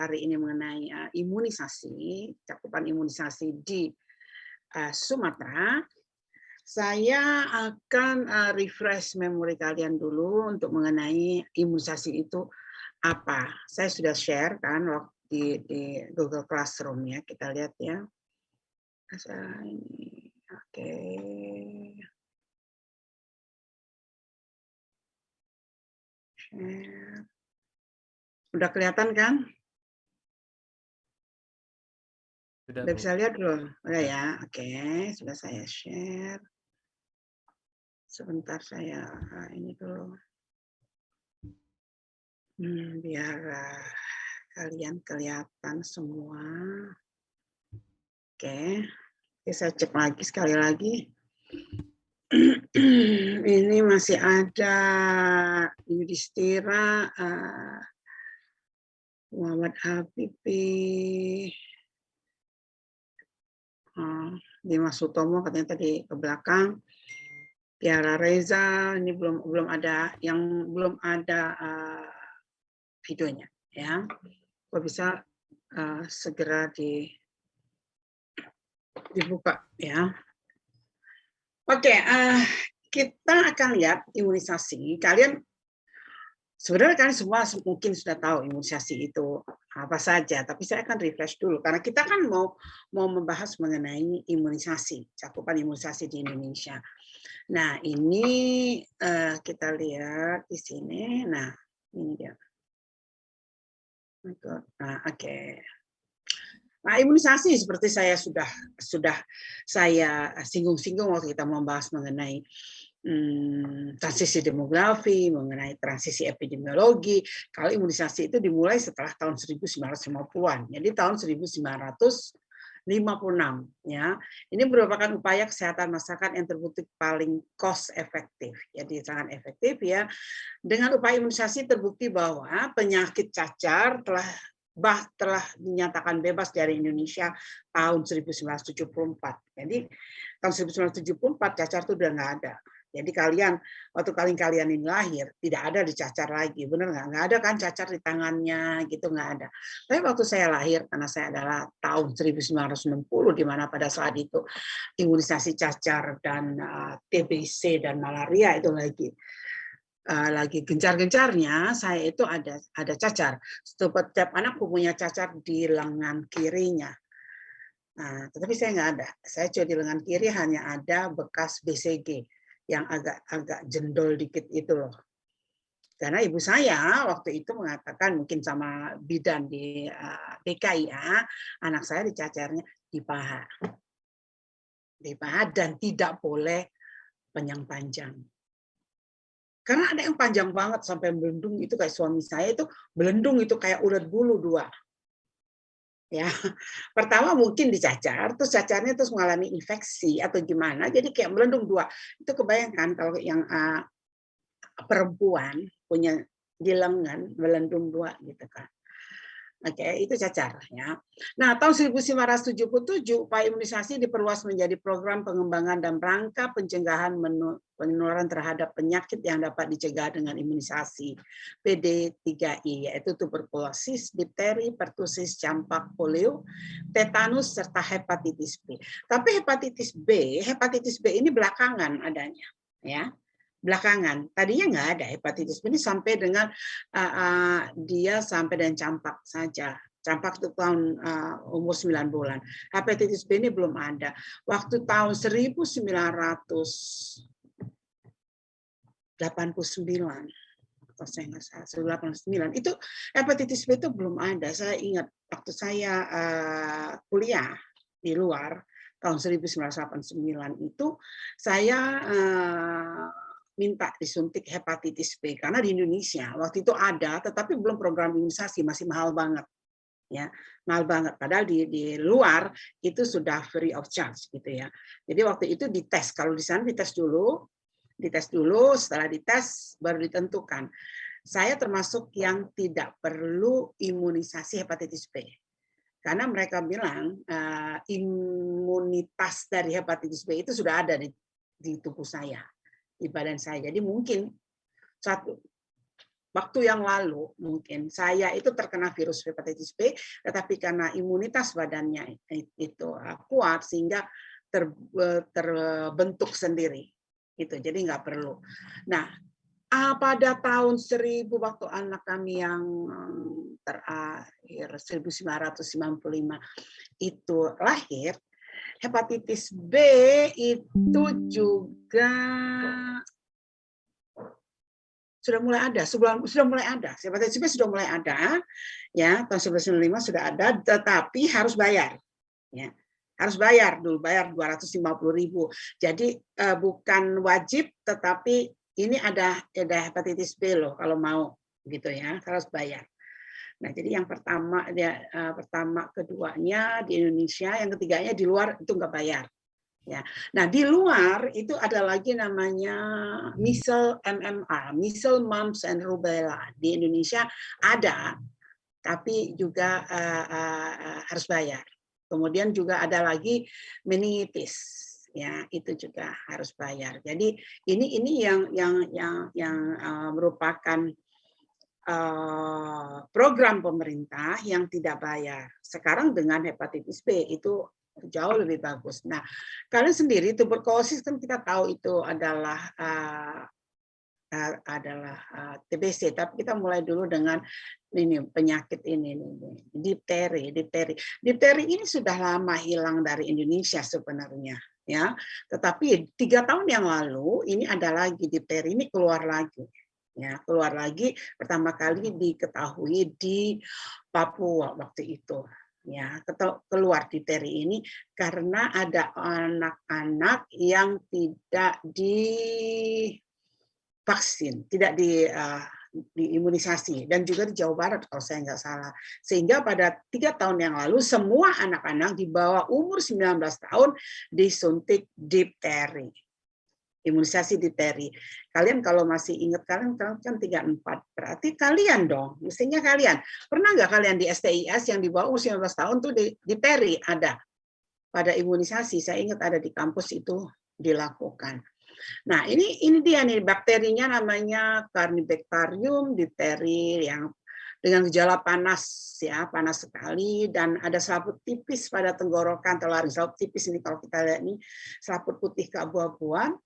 hari ini mengenai imunisasi, cakupan imunisasi di Sumatera. Saya akan refresh memori kalian dulu untuk mengenai imunisasi itu apa. Saya sudah share kan di Google Classroom ya, kita lihat ya. Ini, oke. Share. Udah kelihatan kan? Udah bisa lihat belum? Udah ya, oke. Sudah saya share. Sebentar saya ini dulu. Biar kalian kelihatan semua. Oke, saya cek lagi sekali lagi. Ini masih ada Yudhistira, Muhammad Habibie, Dimas Sutomo katanya tadi ke belakang. Tiara Reza, ini belum ada yang belum ada videonya ya. Kok bisa segera dibuka ya. Oke, kita akan lihat imunisasi. Sebenarnya kalian semua mungkin sudah tahu imunisasi itu apa saja, tapi saya akan refresh dulu karena kita kan mau membahas mengenai imunisasi, cakupan imunisasi di Indonesia. Nah, ini kita lihat di sini. Nah, ini dia. Nah, oke. Nah, imunisasi seperti saya sudah saya singgung-singgung waktu kita membahas mengenai transisi demografi, mengenai transisi epidemiologi. Kalau imunisasi itu dimulai setelah tahun 1950-an. Jadi tahun 1956 ya. Ini merupakan upaya kesehatan masyarakat yang terbukti paling cost efektif. Jadi sangat efektif ya. Dengan upaya imunisasi terbukti bahwa penyakit cacar telah dinyatakan bebas dari Indonesia tahun 1974. Jadi tahun 1974 cacar itu udah nggak ada. Jadi waktu kalian ini lahir tidak ada dicacar lagi, benar nggak? Nggak ada kan cacar di tangannya gitu, nggak ada. Tapi waktu saya lahir, karena saya adalah tahun 1960, di mana pada saat itu imunisasi cacar dan TBC dan malaria itu lagi gencar-gencarnya, saya itu ada cacar. Setiap anak punya cacar di lengan kirinya. Nah, tetapi saya nggak ada. Saya cuma di lengan kiri hanya ada bekas BCG yang agak jendol dikit itu loh. Karena ibu saya waktu itu mengatakan mungkin sama bidan di DKI anak saya dicacarnya di paha. Di paha dan tidak boleh panjang-panjang. Karena ada yang panjang banget sampai melendung itu kayak suami saya itu melendung itu kayak urat bulu 2. Ya, pertama mungkin dicacar, terus cacarnya terus mengalami infeksi atau gimana, jadi kayak melendung 2. Itu kebayangkan kalau yang perempuan punya di lengan melendung 2 gitu kan. Oke, itu cacar ya. Nah, tahun 1977 upaya imunisasi diperluas menjadi program pengembangan dan rangka pencegahan penularan terhadap penyakit yang dapat dicegah dengan imunisasi PD3I, yaitu tuberkulosis, difteri, pertusis, campak, polio, tetanus serta hepatitis B. Tapi hepatitis B ini belakangan adanya, ya. Belakangan. Tadinya nggak ada hepatitis B ini sampai dengan dia sampai dengan campak saja. Campak itu tahun umur 9 bulan. Hepatitis B ini belum ada. Waktu tahun 1989, kalau saya nggak salah, 1989 itu hepatitis B itu belum ada. Saya ingat waktu saya kuliah di luar tahun 1989 itu saya minta disuntik hepatitis B karena di Indonesia waktu itu ada tetapi belum program imunisasi, masih mahal banget ya, mahal banget, padahal di luar itu sudah free of charge gitu ya. Jadi waktu itu dites, kalau di sana dites dulu, setelah dites baru ditentukan. Saya termasuk yang tidak perlu imunisasi hepatitis B karena mereka bilang imunitas dari hepatitis B itu sudah ada di tubuh saya, di badan saya. Jadi mungkin satu waktu yang lalu mungkin saya itu terkena virus hepatitis B, tetapi karena imunitas badannya itu kuat sehingga terbentuk sendiri. Gitu, jadi nggak perlu. Nah, pada tahun 1000 waktu anak kami yang terakhir 1995 itu lahir, hepatitis B itu juga sudah mulai ada, sudah mulai ada. Hepatitis B sudah mulai ada, ya tahun 1995 sudah ada, tetapi harus bayar, ya. Harus bayar dulu, bayar 250.000. Jadi bukan wajib, tetapi ini ada hepatitis B loh kalau mau, gitu ya, harus bayar. Nah, jadi yang pertama, keduanya di Indonesia, yang ketiganya di luar itu nggak bayar. Ya. Nah, di luar itu ada lagi namanya measles MMR, measles, mumps and rubella. Di Indonesia ada, tapi juga harus bayar. Kemudian juga ada lagi meningitis, ya itu juga harus bayar. Jadi ini yang merupakan program pemerintah yang tidak bayar. Sekarang dengan hepatitis B itu jauh lebih bagus. Nah, kalian sendiri tuberkulosis kan kita tahu itu adalah TBC, tapi kita mulai dulu dengan ini penyakit ini difteri. Difteri ini sudah lama hilang dari Indonesia sebenarnya, ya. Tetapi 3 tahun yang lalu ini ada lagi difteri ini keluar lagi. Ya, keluar lagi pertama kali diketahui di Papua waktu itu. Ya, keluar difteri ini karena ada anak-anak yang tidak divaksin, tidak diimunisasi, dan juga di Jawa Barat kalau saya nggak salah. Sehingga pada 3 tahun yang lalu semua anak-anak di bawah umur 19 tahun disuntik difteri. Imunisasi difteri. Kalian kalau masih ingat, kalian kan 34, berarti kalian dong, mestinya kalian. Pernah nggak kalian di STIS yang di bawah umur 19 tahun tuh difteri ada? Pada imunisasi, saya ingat ada di kampus itu dilakukan. Nah, ini dia nih, bakterinya namanya Carnibacterium diphtheri yang dengan gejala panas, ya, panas sekali, dan ada selaput tipis pada tenggorokan, telar selaput tipis ini kalau kita lihat nih, selaput putih keabu-abuan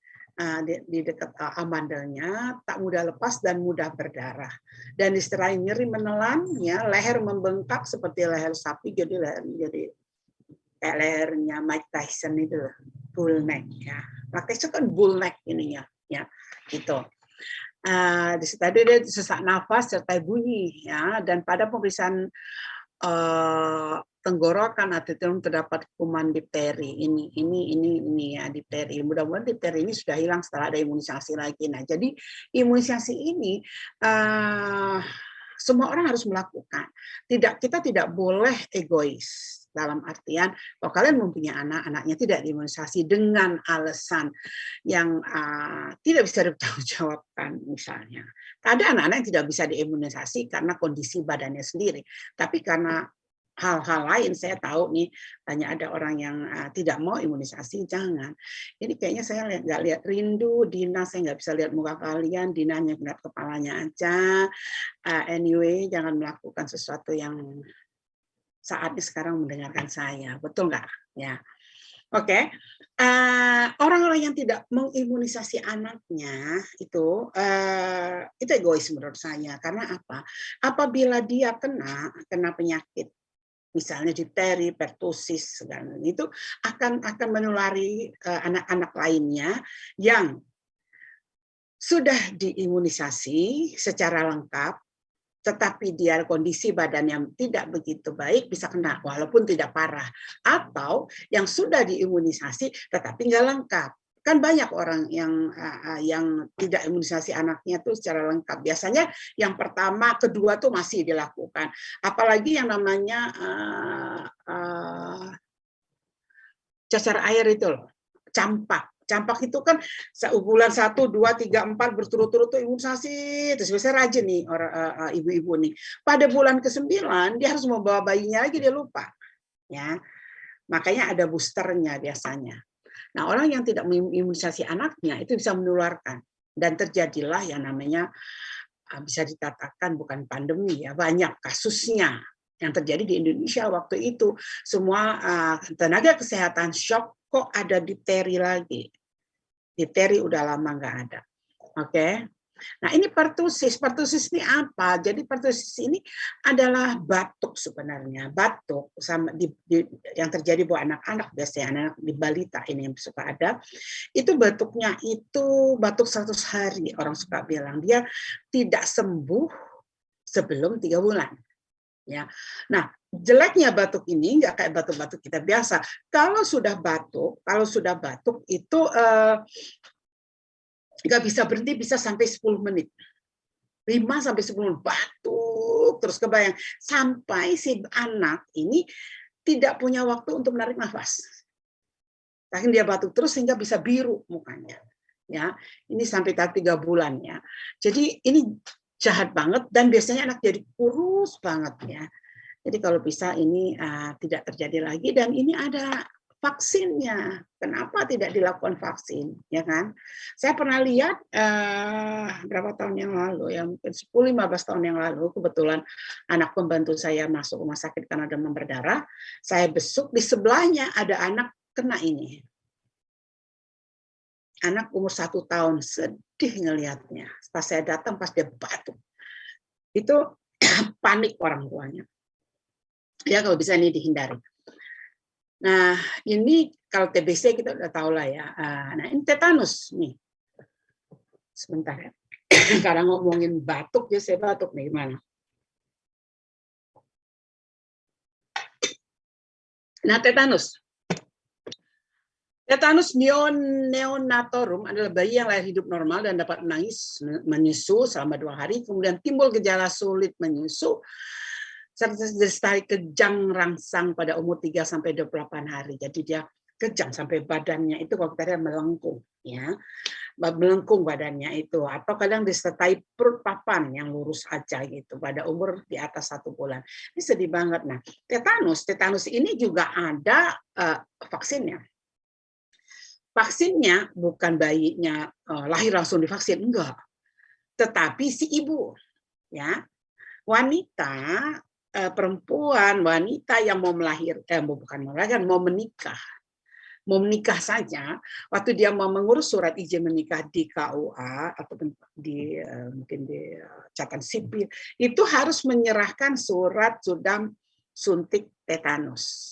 di dekat amandelnya, tak mudah lepas dan mudah berdarah. Dan disertai nyeri menelan, ya, leher membengkak seperti leher sapi, jadi kayak lehernya Mike Tyson itu, bull neck, ya. Mike Tyson kan bull neck ininya, ya, gitu. Tadi dia sesak nafas serta bunyi, ya, dan pada pemeriksaan tenggorokan atau terdapat kuman difteri ini ya, difteri. Mudah-mudahan difteri ini sudah hilang setelah ada imunisasi lagi. Nah, jadi imunisasi ini semua orang harus melakukan. Kita tidak boleh egois. Dalam artian, kalau kalian mempunyai anak-anaknya tidak diimunisasi dengan alasan yang tidak bisa dipertanggungjawabkan, misalnya. Ada anak-anak yang tidak bisa diimunisasi karena kondisi badannya sendiri. Tapi karena hal-hal lain, saya tahu nih, banyak ada orang yang tidak mau imunisasi, jangan. Ini kayaknya saya nggak lihat rindu, Dina, saya nggak bisa lihat muka kalian, Dina hanya lihat kepalanya aja. Anyway, jangan melakukan sesuatu yang saatnya sekarang mendengarkan saya, betul nggak? Ya, oke. Orang-orang yang tidak mengimunisasi anaknya itu egois menurut saya. Karena apa? Apabila dia kena penyakit, misalnya difteri, pertusis, dan itu akan menulari anak-anak lainnya yang sudah diimunisasi secara lengkap, tetapi dia kondisi badan yang tidak begitu baik bisa kena walaupun tidak parah, atau yang sudah diimunisasi tetapi nggak lengkap. Kan banyak orang yang tidak imunisasi anaknya tuh secara lengkap. Biasanya yang pertama, kedua tuh masih dilakukan. Apalagi yang namanya cacar air itu loh, campak. Campak itu kan bulan 1, 2, 3, 4 berturut-turut tuh imunisasi, terus biasanya rajin nih orang ibu-ibu nih. Pada bulan ke-9 dia harus membawa bayinya lagi, dia lupa. Ya. Makanya ada boosternya biasanya. Nah, orang yang tidak mengimunisasi anaknya itu bisa menularkan, dan terjadilah yang namanya bisa dikatakan bukan pandemi ya, banyak kasusnya yang terjadi di Indonesia waktu itu. Semua tenaga kesehatan shock, kok ada difteri lagi. Difteri udah lama nggak ada. Oke. Nah, ini pertusis. Pertusis ini apa? Jadi pertusis ini adalah batuk sebenarnya. Batuk sama yang terjadi buat anak-anak, biasanya anak di balita ini yang suka ada. Itu batuknya itu batuk 100 hari, orang suka bilang. Dia tidak sembuh sebelum 3 bulan. Ya. Nah, jeleknya batuk ini nggak kayak batuk-batuk kita biasa. Kalau sudah batuk itu nggak bisa berhenti, bisa sampai 10 menit. 5 sampai 10 menit batuk terus, kebayang sampai si anak ini tidak punya waktu untuk menarik nafas. Saking dia batuk terus sehingga bisa biru mukanya. Ya, ini sampai 3 bulan ya. Jadi ini jahat banget dan biasanya anak jadi kurus banget ya. Jadi kalau bisa ini tidak terjadi lagi, dan ini ada vaksinnya. Kenapa tidak dilakukan vaksin, ya kan? Saya pernah lihat berapa tahun yang lalu, ya mungkin 10-15 tahun yang lalu, kebetulan anak pembantu saya masuk rumah sakit karena demam berdarah. Saya besuk, di sebelahnya ada anak kena ini. Anak umur 1 tahun, sedih ngelihatnya. Pas saya datang, pas dia batuk, itu panik orang tuanya. Ya kalau bisa ini dihindari. Nah, ini kalau TBC kita udah tahu lah ya. Nah, ini tetanus nih. Sebentar ya. Karena ngomongin batuk, ya saya batuk nih, gimana? Nah, tetanus. Tetanus neonatorum adalah bayi yang lahir hidup normal dan dapat menangis, menyusu selama 2 hari, kemudian timbul gejala sulit menyusu, serta disertai kejang rangsang pada umur 3-28 hari. Jadi dia kejang sampai badannya itu kalau kita lihat melengkung, ya, melengkung badannya itu, atau kadang disertai perut papan yang lurus aja gitu pada umur di atas 1 bulan. Ini sedih banget. Nah, tetanus ini juga ada vaksinnya. Vaksinnya bukan bayinya lahir langsung divaksin, enggak, tetapi si ibu, ya, wanita, perempuan, wanita yang mau melahirkan, mau menikah saja, waktu dia mau mengurus surat izin menikah di KUA atau di mungkin di catatan sipil, itu harus menyerahkan surat sudah suntik tetanus.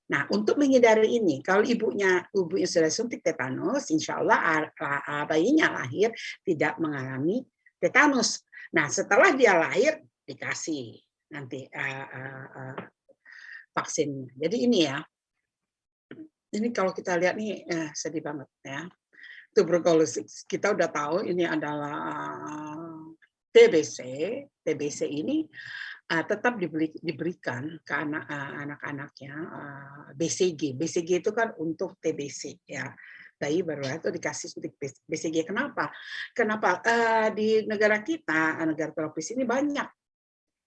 Nah, untuk menghindari ini, kalau ibunya sudah suntik tetanus, insya Allah bayinya lahir tidak mengalami tetanus. Nah, setelah dia lahir dikasih nanti vaksinnya. Jadi ini ya, ini kalau kita lihat nih sedih banget ya. Tuberkulosis kita udah tahu ini adalah TBC. TBC ini tetap diberikan ke anak-anaknya BCG. BCG itu kan untuk TBC ya. Bayi baru itu dikasih suntik BCG. Kenapa? Di negara kita, negara tropis ini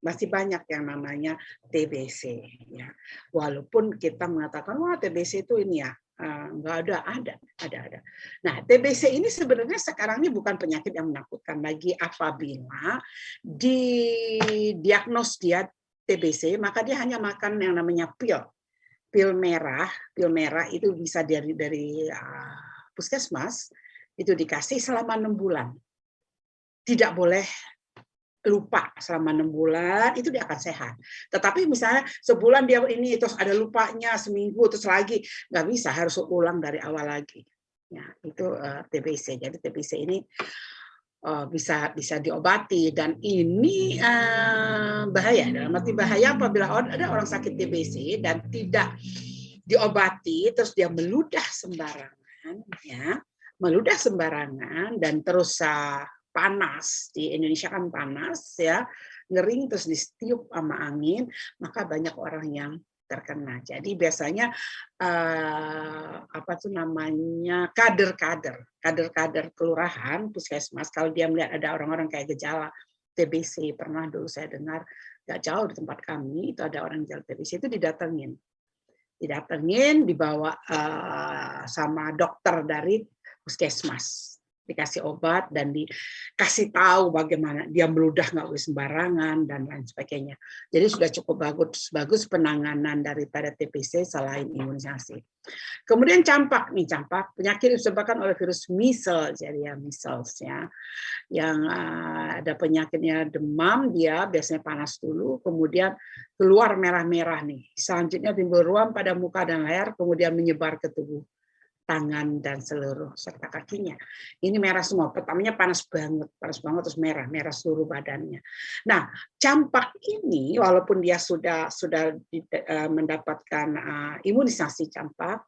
masih banyak yang namanya TBC. Ya. Walaupun kita mengatakan wah TBC itu ini ya, nggak ada. Nah, TBC ini sebenarnya sekarang ini bukan penyakit yang menakutkan lagi. Apabila didiagnos dia TBC, maka dia hanya makan yang namanya pil merah itu bisa dari puskesmas, itu dikasih selama 6 bulan. Tidak boleh lupa selama 6 bulan, itu dia akan sehat. Tetapi misalnya sebulan dia ini terus ada lupanya, seminggu terus lagi, nggak bisa, harus ulang dari awal lagi. Ya, itu TBC. Jadi TBC ini bisa diobati, dan ini bahaya. Dalam arti bahaya apabila ada orang sakit TBC dan tidak diobati, terus dia meludah sembarangan, ya, meludah sembarangan dan terus panas, di Indonesia kan panas ya, ngering terus ditiup sama angin, maka banyak orang yang terkena. Jadi biasanya apa tuh namanya, kader kelurahan, puskesmas, kalau dia melihat ada orang-orang kayak gejala TBC, pernah dulu saya dengar nggak jauh di tempat kami itu ada orang gejala TBC, itu didatengin, dibawa sama dokter dari puskesmas. dikasih obat dan dikasih tahu bagaimana dia meludah nggak boleh sembarangan dan lain sebagainya. Jadi sudah cukup bagus penanganan daripada TBC selain imunisasi. Kemudian campak penyakit disebabkan oleh virus measles, jadi ya measles ya, yang ada penyakitnya demam, dia biasanya panas dulu, kemudian keluar merah-merah nih, selanjutnya timbul ruam pada muka dan leher, kemudian menyebar ke tubuh, tangan dan seluruh serta kakinya. Ini merah semua. Pertamanya panas banget terus merah seluruh badannya. Nah, campak ini walaupun dia sudah mendapatkan imunisasi campak,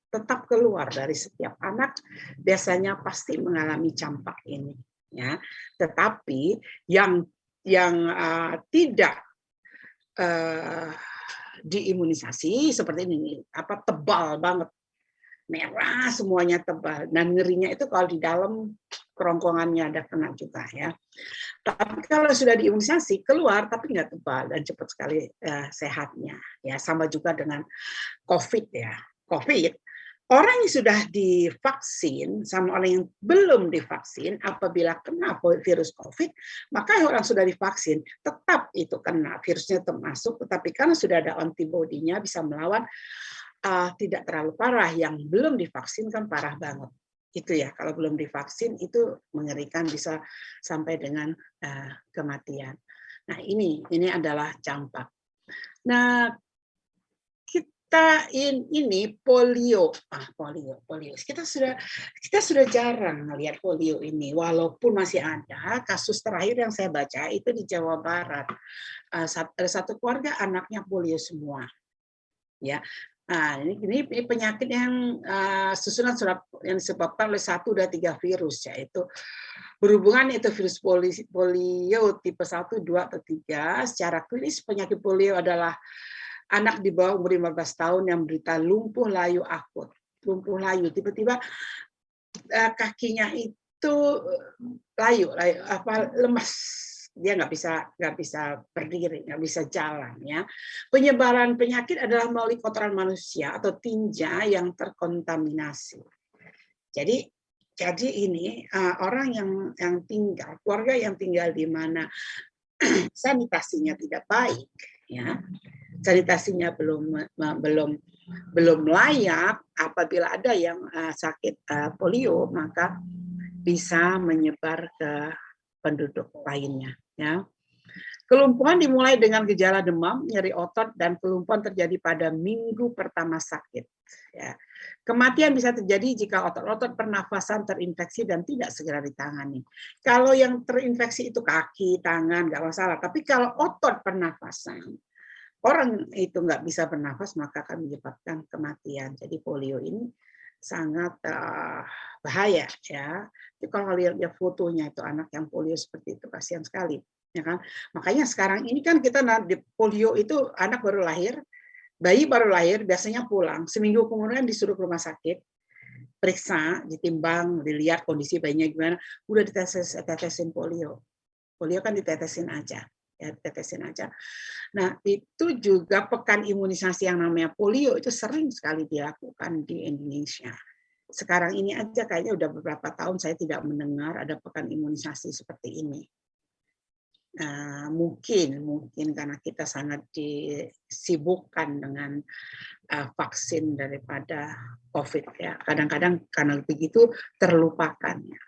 tetap keluar dari setiap anak biasanya pasti mengalami campak ini, ya. Tetapi yang tidak diimunisasi seperti ini, tebal banget, merah semuanya tebal, dan ngerinya itu kalau di dalam kerongkongannya ada kena juga ya. Tapi kalau sudah diimunisasi keluar tapi nggak tebal dan cepat sekali sehatnya ya. Sama juga dengan COVID ya. COVID, orang yang sudah divaksin sama orang yang belum divaksin, apabila kena virus COVID, maka orang sudah divaksin tetap itu kena, virusnya tetap masuk, tetapi karena sudah ada antibodinya bisa melawan, tidak terlalu parah. Yang belum divaksin kan parah banget. Itu ya, kalau belum divaksin itu mengerikan, bisa sampai dengan kematian. Nah, ini adalah campak. Nah, ini polio. Polio. Kita sudah jarang melihat polio ini, walaupun masih ada kasus terakhir yang saya baca itu di Jawa Barat. Ada satu keluarga anaknya polio semua. Ya. Nah, ini penyakit yang susunan yang disebabkan oleh 1 dan 3 virus, yaitu berhubungan itu virus polio tipe 1, 2, atau 3. Secara klinis penyakit polio adalah anak di bawah umur 15 tahun yang menderita lumpuh layu akut. Lumpuh layu, tiba-tiba kakinya itu layu, lemas. Dia nggak bisa berdiri, nggak bisa jalan ya. Penyebaran penyakit adalah melalui kotoran manusia atau tinja yang terkontaminasi. Jadi ini orang yang tinggal, keluarga yang tinggal di mana sanitasinya tidak baik, ya, sanitasinya belum layak, apabila ada yang sakit polio maka bisa menyebar ke penduduk lainnya. Ya. Kelumpuhan dimulai dengan gejala demam, nyeri otot, dan kelumpuhan terjadi pada minggu pertama sakit. Ya. Kematian bisa terjadi jika otot-otot pernafasan terinfeksi dan tidak segera ditangani. Kalau yang terinfeksi itu kaki, tangan, nggak masalah. Tapi kalau otot pernafasan, orang itu nggak bisa bernafas, maka akan menyebabkan kematian. Jadi polio ini sangat bahaya ya. Jadi kalau lihat fotonya itu anak yang polio seperti itu, kasihan sekali. Ya kan? Makanya sekarang ini kan kita di polio itu anak baru lahir, bayi baru lahir biasanya pulang, seminggu kemudian disuruh ke rumah sakit, periksa, ditimbang, dilihat kondisi bayinya gimana, udah ditetesin polio. Polio kan ditetesin aja. Ya, ditetesin aja. Nah, itu juga pekan imunisasi yang namanya polio itu sering sekali dilakukan di Indonesia. Sekarang ini aja kayaknya udah beberapa tahun saya tidak mendengar ada pekan imunisasi seperti ini. Mungkin karena kita sangat disibukkan dengan vaksin daripada COVID ya. Kadang-kadang karena begitu terlupakan ya.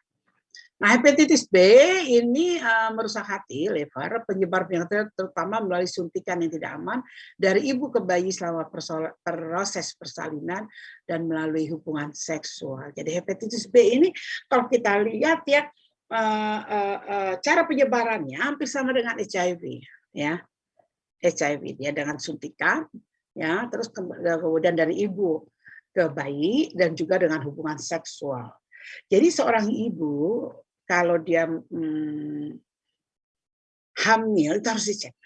Nah, hepatitis B ini merusak hati, liver, penyebar penyakit terutama melalui suntikan yang tidak aman dari ibu ke bayi selama proses persalinan dan melalui hubungan seksual. Jadi hepatitis B ini kalau kita lihat ya, cara penyebarannya hampir sama dengan HIV ya. HIV dia dengan suntikan ya, terus kemudian dari ibu ke bayi dan juga dengan hubungan seksual. Jadi seorang ibu kalau dia hamil itu harus dicek.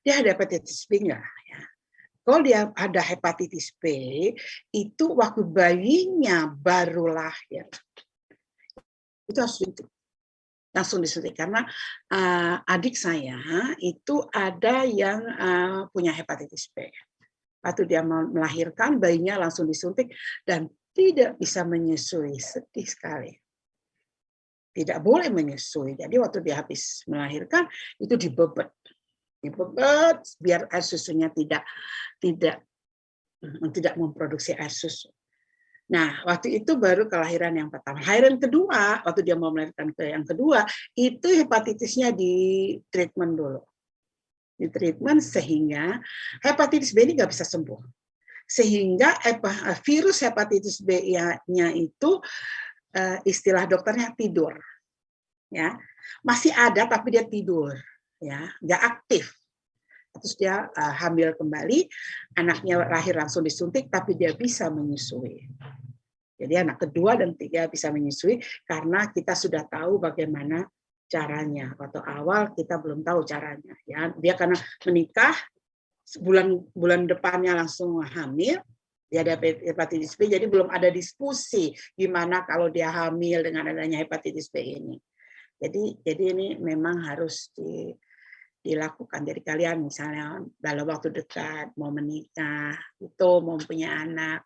Dia ada hepatitis B enggak ya? Kalau dia ada hepatitis B itu waktu bayinya baru lahir. Itu harus langsung disuntik karena adik saya itu ada yang punya hepatitis B. Waktu dia melahirkan bayinya langsung disuntik dan tidak bisa menyusui, sedih sekali. Tidak boleh menyusui. Jadi waktu dia habis melahirkan itu dibebet biar air susunya tidak memproduksi air susu. Nah, waktu itu baru kelahiran yang pertama. Kelahiran kedua, waktu dia mau melahirkan ke yang kedua, itu hepatitisnya di treatment dulu. Di treatment sehingga hepatitis B ini nggak bisa sembuh. Sehingga virus hepatitis B-nya itu istilah dokternya tidur. Ya. Masih ada tapi dia tidur, ya, nggak aktif. Terus dia hamil kembali, anaknya lahir langsung disuntik, tapi dia bisa menyusui. Jadi anak kedua dan ketiga bisa menyusui karena kita sudah tahu bagaimana caranya. Waktu awal kita belum tahu caranya. Ya, dia karena menikah bulan depannya langsung hamil, dia ada hepatitis B, jadi belum ada diskusi gimana kalau dia hamil dengan adanya hepatitis B ini. Jadi ini memang harus dilakukan. Jadi kalian misalnya dalam waktu dekat mau menikah, itu mau punya anak,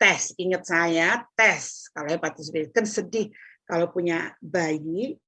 tes. Ingat saya, tes. Kalau hepatitis B kan sedih kalau punya bayi.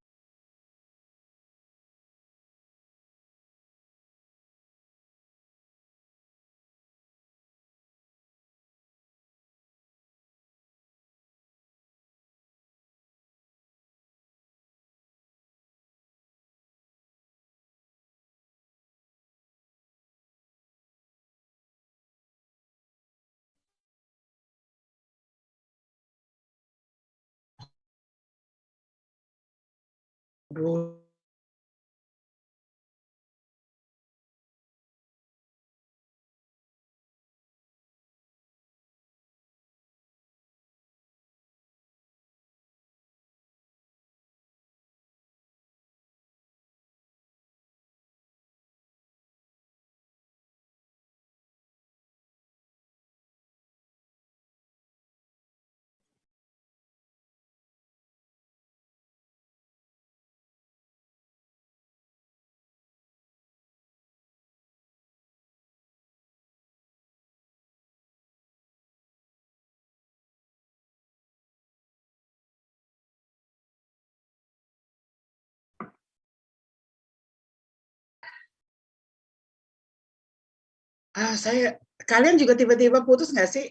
Kalian juga tiba-tiba putus nggak sih?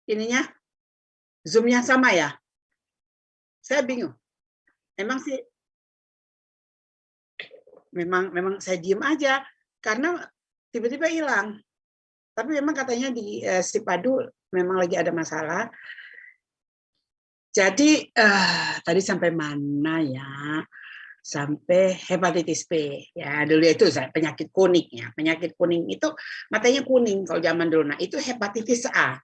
Ininya, Zoom-nya sama ya? Saya bingung. Emang sih, memang saya diem aja karena tiba-tiba hilang. Tapi memang katanya di Sipadu memang lagi ada masalah. Jadi tadi sampai mana ya? Sampai hepatitis B ya, dulu itu penyakit kuning ya. Penyakit kuning itu matanya kuning kalau zaman dulu. Nah, itu hepatitis A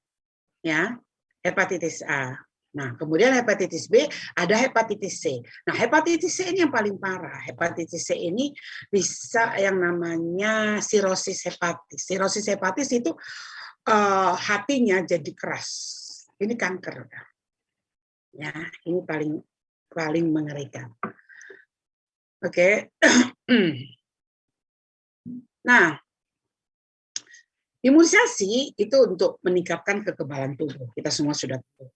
ya. Hepatitis A. Nah, kemudian hepatitis B, ada hepatitis C. Nah, hepatitis C ini yang paling parah. Hepatitis C ini bisa yang namanya sirosis hepatis. Sirosis hepatis itu hatinya jadi keras. Ini kanker. Ya, ini paling mengerikan. Oke. Nah, imunisasi itu untuk meningkatkan kekebalan tubuh. Kita semua sudah tahu.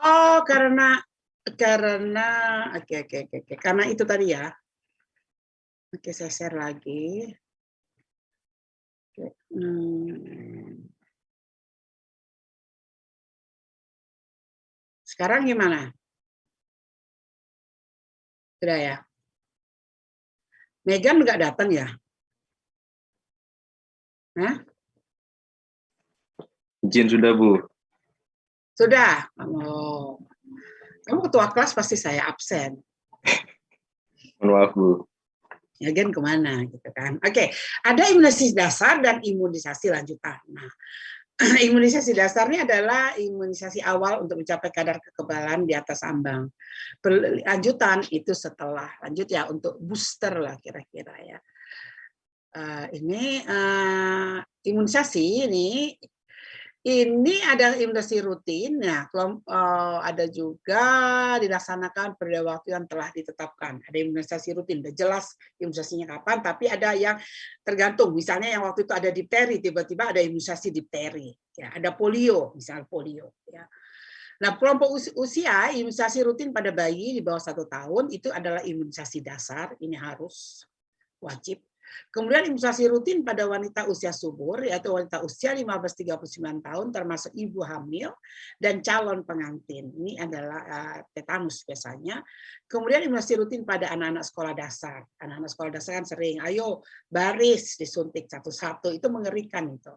Oh, karena oke. Karena itu tadi ya. Oke, saya share lagi. Oke. Sekarang gimana? Sudah ya? Megan nggak datang ya? Hah? Izin sudah, Bu. Sudah. Oh. Kamu ketua kelas pasti saya absen. Maaf, Bu. Megan kemana gitu kan? Oke, ada imunisasi dasar dan imunisasi lanjutan. Nah, imunisasi dasarnya adalah imunisasi awal untuk mencapai kadar kekebalan di atas ambang. Lanjutan itu setelah lanjut ya untuk booster lah kira-kira ya. Ini imunisasi ini Ini ada imunisasi rutin. Nah, ada juga dilaksanakan pada waktu yang telah ditetapkan. Ada imunisasi rutin, udah jelas imunisasinya kapan, tapi ada yang tergantung. Misalnya yang waktu itu ada difteri, tiba-tiba ada imunisasi difteri. Ya, ada polio, misalnya polio. Ya. Nah, kelompok usia imunisasi rutin pada bayi di bawah 1 tahun itu adalah imunisasi dasar, ini harus wajib. Kemudian imunisasi rutin pada wanita usia subur, yaitu wanita usia 15-39 tahun, termasuk ibu hamil dan calon pengantin. Ini adalah tetanus biasanya. Kemudian imunisasi rutin pada anak-anak sekolah dasar. Anak-anak sekolah dasar kan sering, ayo baris disuntik satu-satu, itu mengerikan itu.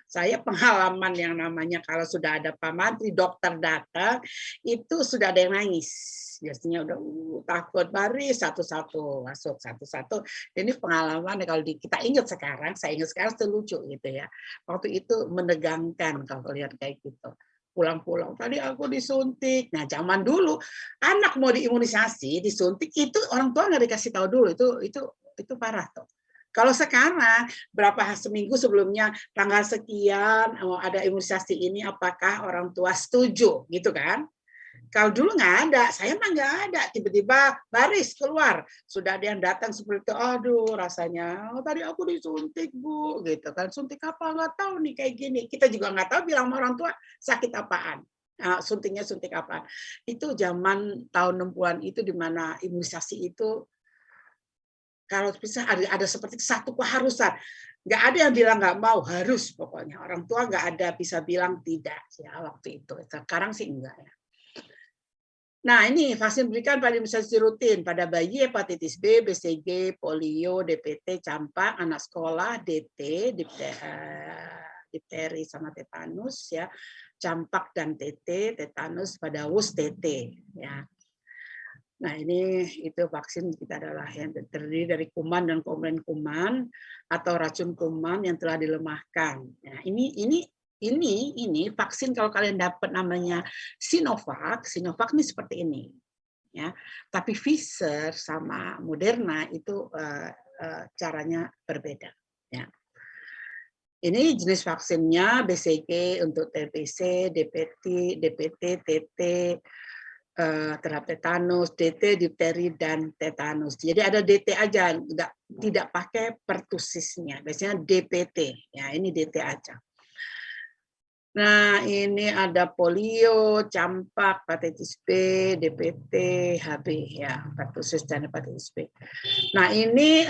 Saya pengalaman yang namanya kalau sudah ada Pak Menteri, dokter datang, itu sudah ada yang nangis. Biasanya udah takut, baris satu-satu, masuk satu-satu. Ini pengalaman kalau kita ingat sekarang, saya ingat sekarang itu lucu gitu ya. Waktu itu menegangkan kalau lihat kayak gitu. Pulang-pulang, tadi aku disuntik. Nah, zaman dulu anak mau diimunisasi, disuntik itu orang tua nggak dikasih tahu dulu, itu parah tuh. Kalau sekarang berapa seminggu sebelumnya tanggal sekian ada imunisasi ini, apakah orang tua setuju gitu kan? Kalau dulu nggak ada, saya mah nggak ada. Tiba-tiba baris keluar, sudah ada yang datang seperti itu. Aduh, rasanya tadi aku disuntik Bu, gitu kan? Suntik apa nggak tahu nih kayak gini. Kita juga nggak tahu bilang sama orang tua sakit apaan. Nah, suntiknya suntik apaan. Itu zaman tahun 60-an itu di mana imunisasi itu kalau bisa ada seperti satu keharusan. Nggak ada yang bilang nggak mau, harus pokoknya. Orang tua nggak ada bisa bilang tidak ya waktu itu. Sekarang sih enggak ya. Nah, ini vaksin diberikan pada imunisasi rutin pada bayi, hepatitis B, BCG, polio, DPT, campak, anak sekolah, DT, difteri sama tetanus ya, campak dan TT, tetanus pada WUS TT ya. Nah, ini itu vaksin kita adalah yang terdiri dari kuman dan komponen kuman atau racun kuman yang telah dilemahkan. Nah, ini vaksin kalau kalian dapat namanya Sinovac ini seperti ini. Ya. Tapi Pfizer sama Moderna itu caranya berbeda. Ya. Ini jenis vaksinnya BCG untuk TBC, DPT, TT, terhadap tetanus, DT, difteri, dan tetanus. Jadi ada DT aja, tidak pakai pertusisnya. Biasanya DPT, ya ini DT aja. Nah, ini ada polio, campak, hepatitis B, DPT, HB, ya, pertusis dan hepatitis B. Nah, ini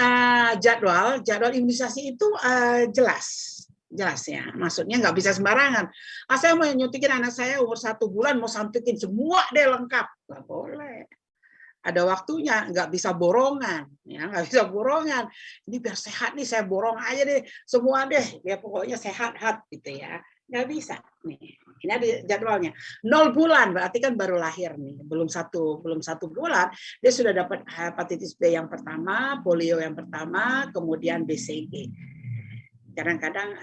jadwal imunisasi itu jelas ya, maksudnya nggak bisa sembarangan. Saya mau nyuntikin anak saya umur 1 bulan, mau suntikin semua deh lengkap, nggak boleh. Ada waktunya, nggak bisa borongan, ya nggak bisa borongan. Ini biar sehat nih, saya borong aja deh semua deh, ya pokoknya sehat gitu ya. Nggak bisa nih. Ini ada jadwalnya. 0 bulan berarti kan baru lahir nih, belum satu bulan dia sudah dapat hepatitis B yang pertama, polio yang pertama, kemudian BCG. Kadang-kadang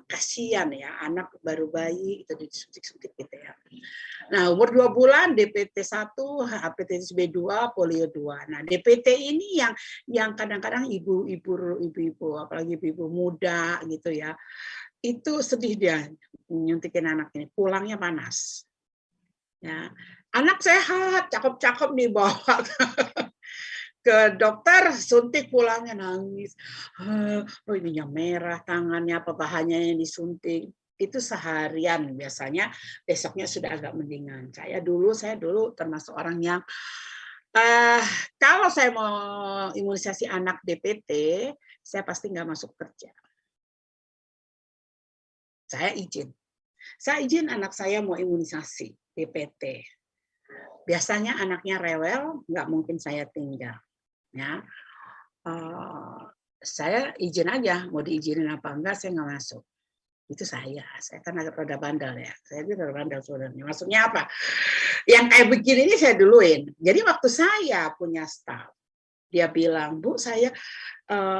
kasihan ya anak baru bayi itu disuntik-suntik gitu ya. Nah, umur 2 bulan DPT 1, hepatitis B2, polio 2. Nah, DPT ini yang kadang-kadang ibu-ibu apalagi ibu-ibu muda gitu ya. Itu sedih dia nyuntikin anak ini, pulangnya panas. Ya. Anak sehat, cakep-cakep dibawa ke dokter, suntik pulangnya nangis. Oh, ininya merah tangannya, apa bahannya yang disuntik. Itu seharian biasanya, besoknya sudah agak mendingan. Saya dulu termasuk orang yang kalau saya mau imunisasi anak DPT, saya pasti nggak masuk kerja. Saya izin anak saya mau imunisasi DPT. Biasanya anaknya rewel, nggak mungkin saya tinggal. Ya, saya izin aja, mau diizinin apa enggak saya nggak masuk. Itu saya kan agak rada bandel ya. Saya itu rada bandel sebenarnya. Maksudnya apa? Yang kayak begini ini saya duluin. Jadi waktu saya punya staff, dia bilang, Bu, saya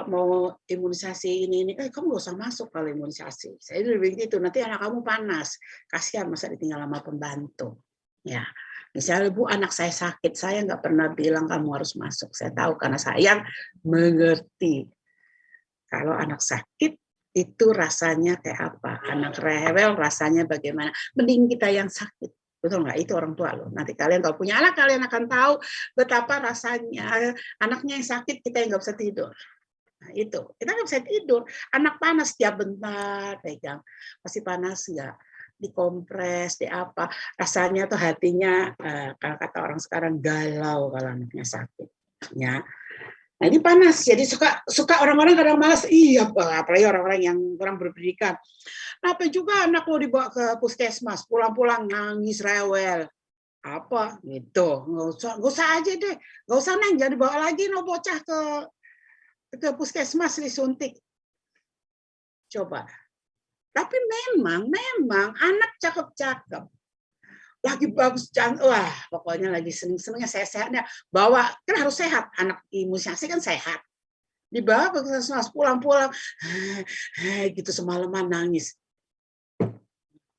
mau imunisasi ini, kamu gak usah masuk kalau imunisasi. Saya udah begitu, nanti anak kamu panas. Kasihan masa ditinggal sama pembantu. Ya, misalnya Bu, anak saya sakit, saya nggak pernah bilang kamu harus masuk. Saya tahu karena saya mengerti. Kalau anak sakit, itu rasanya kayak apa? Anak rewel rasanya bagaimana? Mending kita yang sakit. Betul nggak? Itu orang tua loh. Nanti kalian kalau punya anak, kalian akan tahu betapa rasanya anaknya yang sakit, kita yang nggak bisa tidur. Nah, itu kita nggak bisa tidur. Anak panas tiap bentar, pegang masih panas nggak? Dikompres, di apa? Rasanya tuh hatinya, kalau kata orang sekarang galau kalau anaknya sakit. Ya. Nah ini panas, jadi suka orang-orang kadang malas, iya apalagi orang-orang yang kurang berpendidikan. Apa juga anak mau dibawa ke puskesmas, pulang-pulang nangis rewel, apa gitu, nggak usah aja deh, nggak usah neng, jangan dibawa lagi no bocah ke puskesmas disuntik. Coba. Tapi memang anak cakep-cakep, lagi bagus, wah pokoknya lagi seneng-senengnya sehat-sehatnya, bawa kan harus sehat, anak imunisasi kan sehat, dibawa ke puskesmas pulang-pulang gitu semalaman nangis.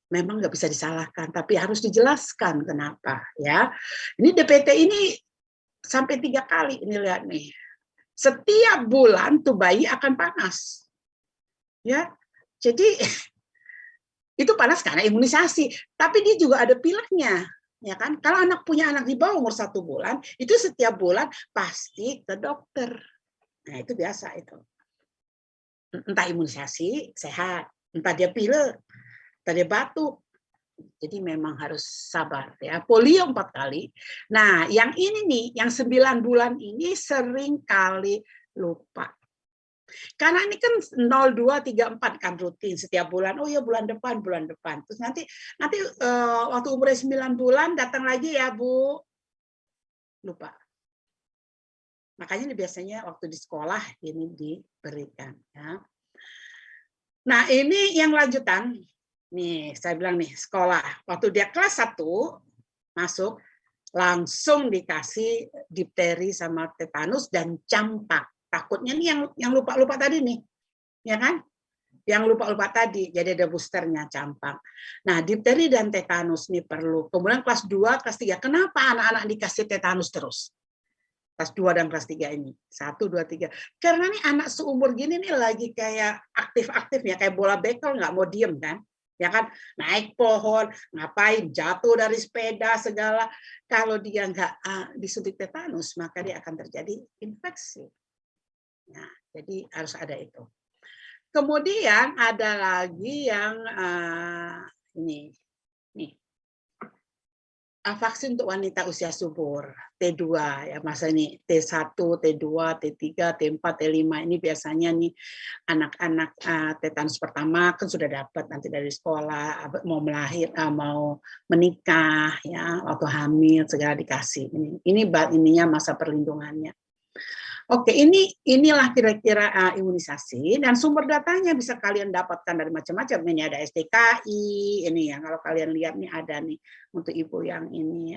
Memang nggak bisa disalahkan, tapi harus dijelaskan kenapa ya. Ini DPT ini sampai 3 kali ini, lihat nih. Setiap bulan tuh bayi akan panas. Ya. Jadi itu panas karena imunisasi, tapi dia juga ada pileknya. Ya kan? Kalau anak punya anak di bawah umur 1 bulan, itu setiap bulan pasti ke dokter. Nah, itu biasa itu. Entah imunisasi sehat, entah dia pilek, entah dia batuk. Jadi memang harus sabar ya. Polio 4 kali. Nah, yang ini nih, yang 9 bulan ini sering kali lupa. Karena ini kan 02, 34 kan rutin setiap bulan. Oh ya bulan depan. Terus nanti waktu umurnya 9 bulan datang lagi ya, Bu. Lupa. Makanya ini biasanya waktu di sekolah ini diberikan ya. Nah, ini yang lanjutan. Nih, saya bilang nih, sekolah. Waktu dia kelas 1 masuk, langsung dikasih difteri sama tetanus dan campak. Takutnya nih yang lupa-lupa tadi nih. Ya kan? Yang lupa-lupa tadi. Jadi ada boosternya campak. Nah, difteri dan tetanus nih perlu. Kemudian kelas 2, kelas 3. Kenapa anak-anak dikasih tetanus terus? Kelas 2 dan kelas 3 ini. 1, 2, 3. Karena nih anak seumur gini nih lagi kayak aktif-aktifnya. Kayak bola bekel nggak mau diem kan? Ya kan, naik pohon, ngapain, jatuh dari sepeda segala. Kalau dia nggak disuntik tetanus, maka dia akan terjadi infeksi. Nah, jadi harus ada itu. Kemudian ada lagi yang ini, nih, vaksin untuk wanita usia subur T2 ya, masa ini T1, T2, T3, T4, T5 ini biasanya nih anak-anak tetanus pertama kan sudah dapat nanti dari sekolah, mau mau menikah ya, waktu hamil segala dikasih. Ini ininya masa perlindungannya. Oke, inilah kira-kira imunisasi, dan sumber datanya bisa kalian dapatkan dari macam-macam. Ini ada STKI, ini ya kalau kalian lihat nih ada nih untuk ibu yang ini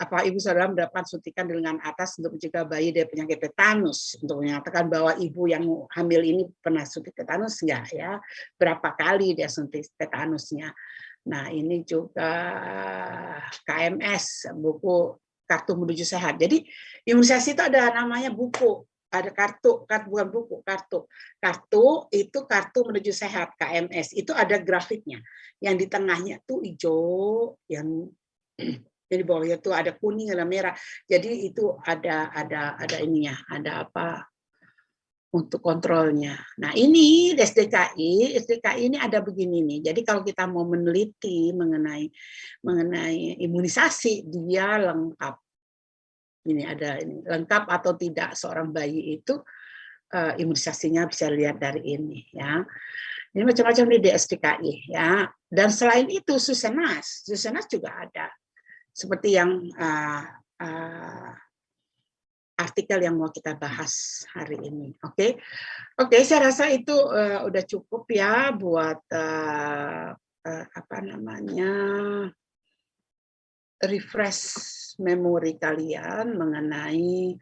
apa ibu saudara mendapat suntikan di lengan atas untuk mencegah bayi dari penyakit tetanus, untuk menyatakan bahwa ibu yang hamil ini pernah suntik tetanus enggak ya, berapa kali dia suntik tetanusnya. Nah, ini juga KMS, buku kartu menuju sehat. Jadi imunisasi itu ada namanya buku, ada kartu bukan buku, kartu. Kartu itu kartu menuju sehat, KMS. Itu ada grafiknya. Yang di tengahnya tuh hijau, yang di bawahnya tuh ada kuning, ada merah. Jadi itu ada ininya, ada apa untuk kontrolnya. Nah, ini SDKI ini ada begini nih. Jadi kalau kita mau meneliti mengenai imunisasi, dia lengkap. Ini ada ini lengkap atau tidak seorang bayi itu imunisasinya bisa lihat dari ini ya. Ini macam-macam di SDKI ya. Dan selain itu Susenas juga ada. Seperti yang artikel yang mau kita bahas hari ini. Oke, saya rasa itu udah cukup ya buat apa namanya refresh memori kalian mengenai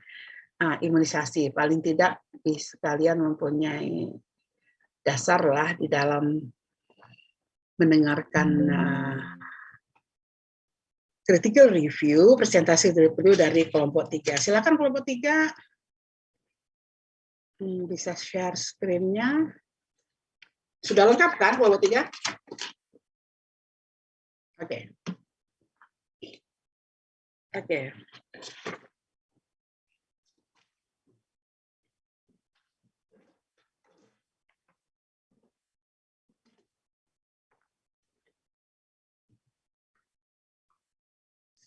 imunisasi. Paling tidak kalian mempunyai dasar lah di dalam mendengarkan critical review, presentasi review dari kelompok 3. Silakan kelompok 3. Bisa share screen-nya. Sudah lengkap kan kelompok 3? Oke. Oke.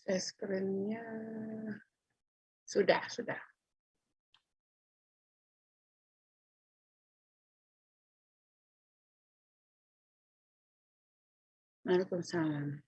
Share screen-nya sudah. Waalaikumsalam.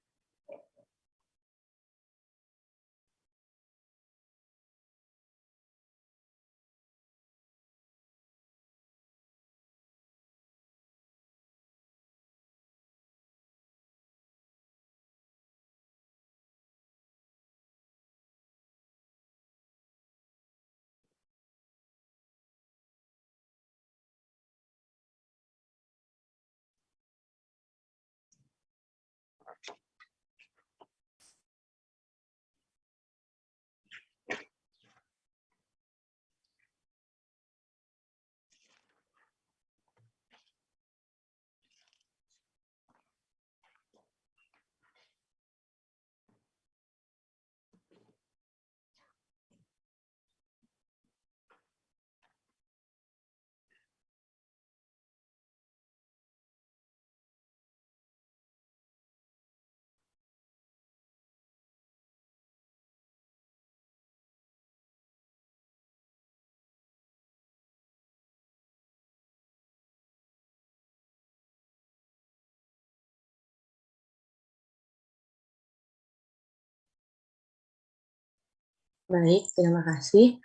Baik, terima kasih.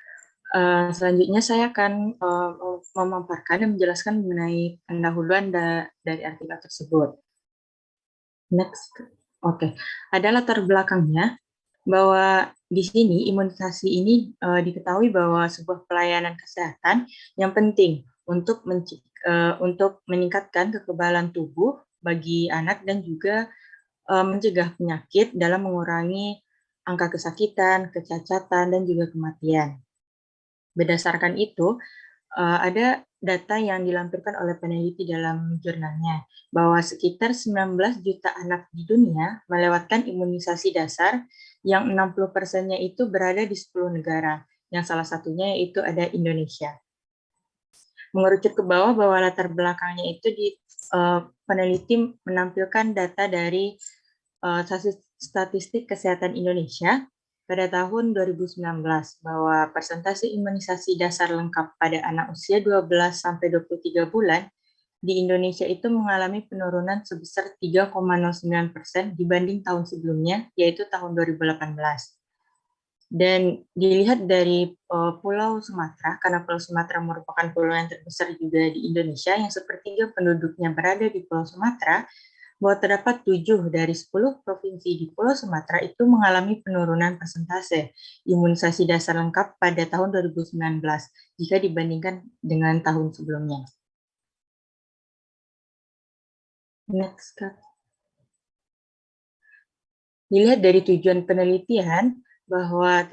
Selanjutnya saya akan memaparkan dan menjelaskan mengenai pendahuluan dari artikel tersebut. Next. Oke. Ada latar belakangnya bahwa di sini imunisasi ini diketahui bahwa sebuah pelayanan kesehatan yang penting untuk meningkatkan kekebalan tubuh bagi anak dan juga mencegah penyakit dalam mengurangi angka kesakitan, kecacatan, dan juga kematian. Berdasarkan itu, ada data yang dilampirkan oleh peneliti dalam jurnalnya, bahwa sekitar 19 juta anak di dunia melewatkan imunisasi dasar yang 60%-nya itu berada di 10 negara, yang salah satunya yaitu ada Indonesia. Mengerucut ke bawah bahwa latar belakangnya itu peneliti menampilkan data dari Statistik Kesehatan Indonesia pada tahun 2019 bahwa persentase imunisasi dasar lengkap pada anak usia 12-23 bulan di Indonesia itu mengalami penurunan sebesar 3,09% dibanding tahun sebelumnya, yaitu tahun 2018. Dan dilihat dari Pulau Sumatera, karena Pulau Sumatera merupakan pulau yang terbesar juga di Indonesia, yang sepertiga penduduknya berada di Pulau Sumatera, bahwa terdapat 7 dari 10 provinsi di Pulau Sumatera itu mengalami penurunan persentase imunisasi dasar lengkap pada tahun 2019 jika dibandingkan dengan tahun sebelumnya. Next, Kak. Dilihat dari tujuan penelitian bahwa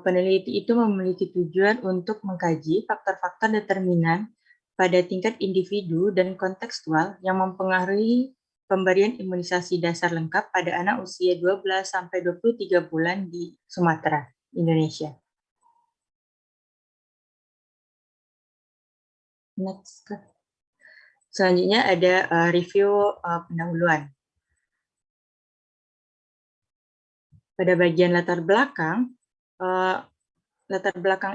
peneliti itu memiliki tujuan untuk mengkaji faktor-faktor determinan pada tingkat individu dan kontekstual yang mempengaruhi pemberian imunisasi dasar lengkap pada anak usia 12-23 bulan di Sumatera, Indonesia. Next. Selanjutnya ada review pendahuluan. Pada bagian latar belakang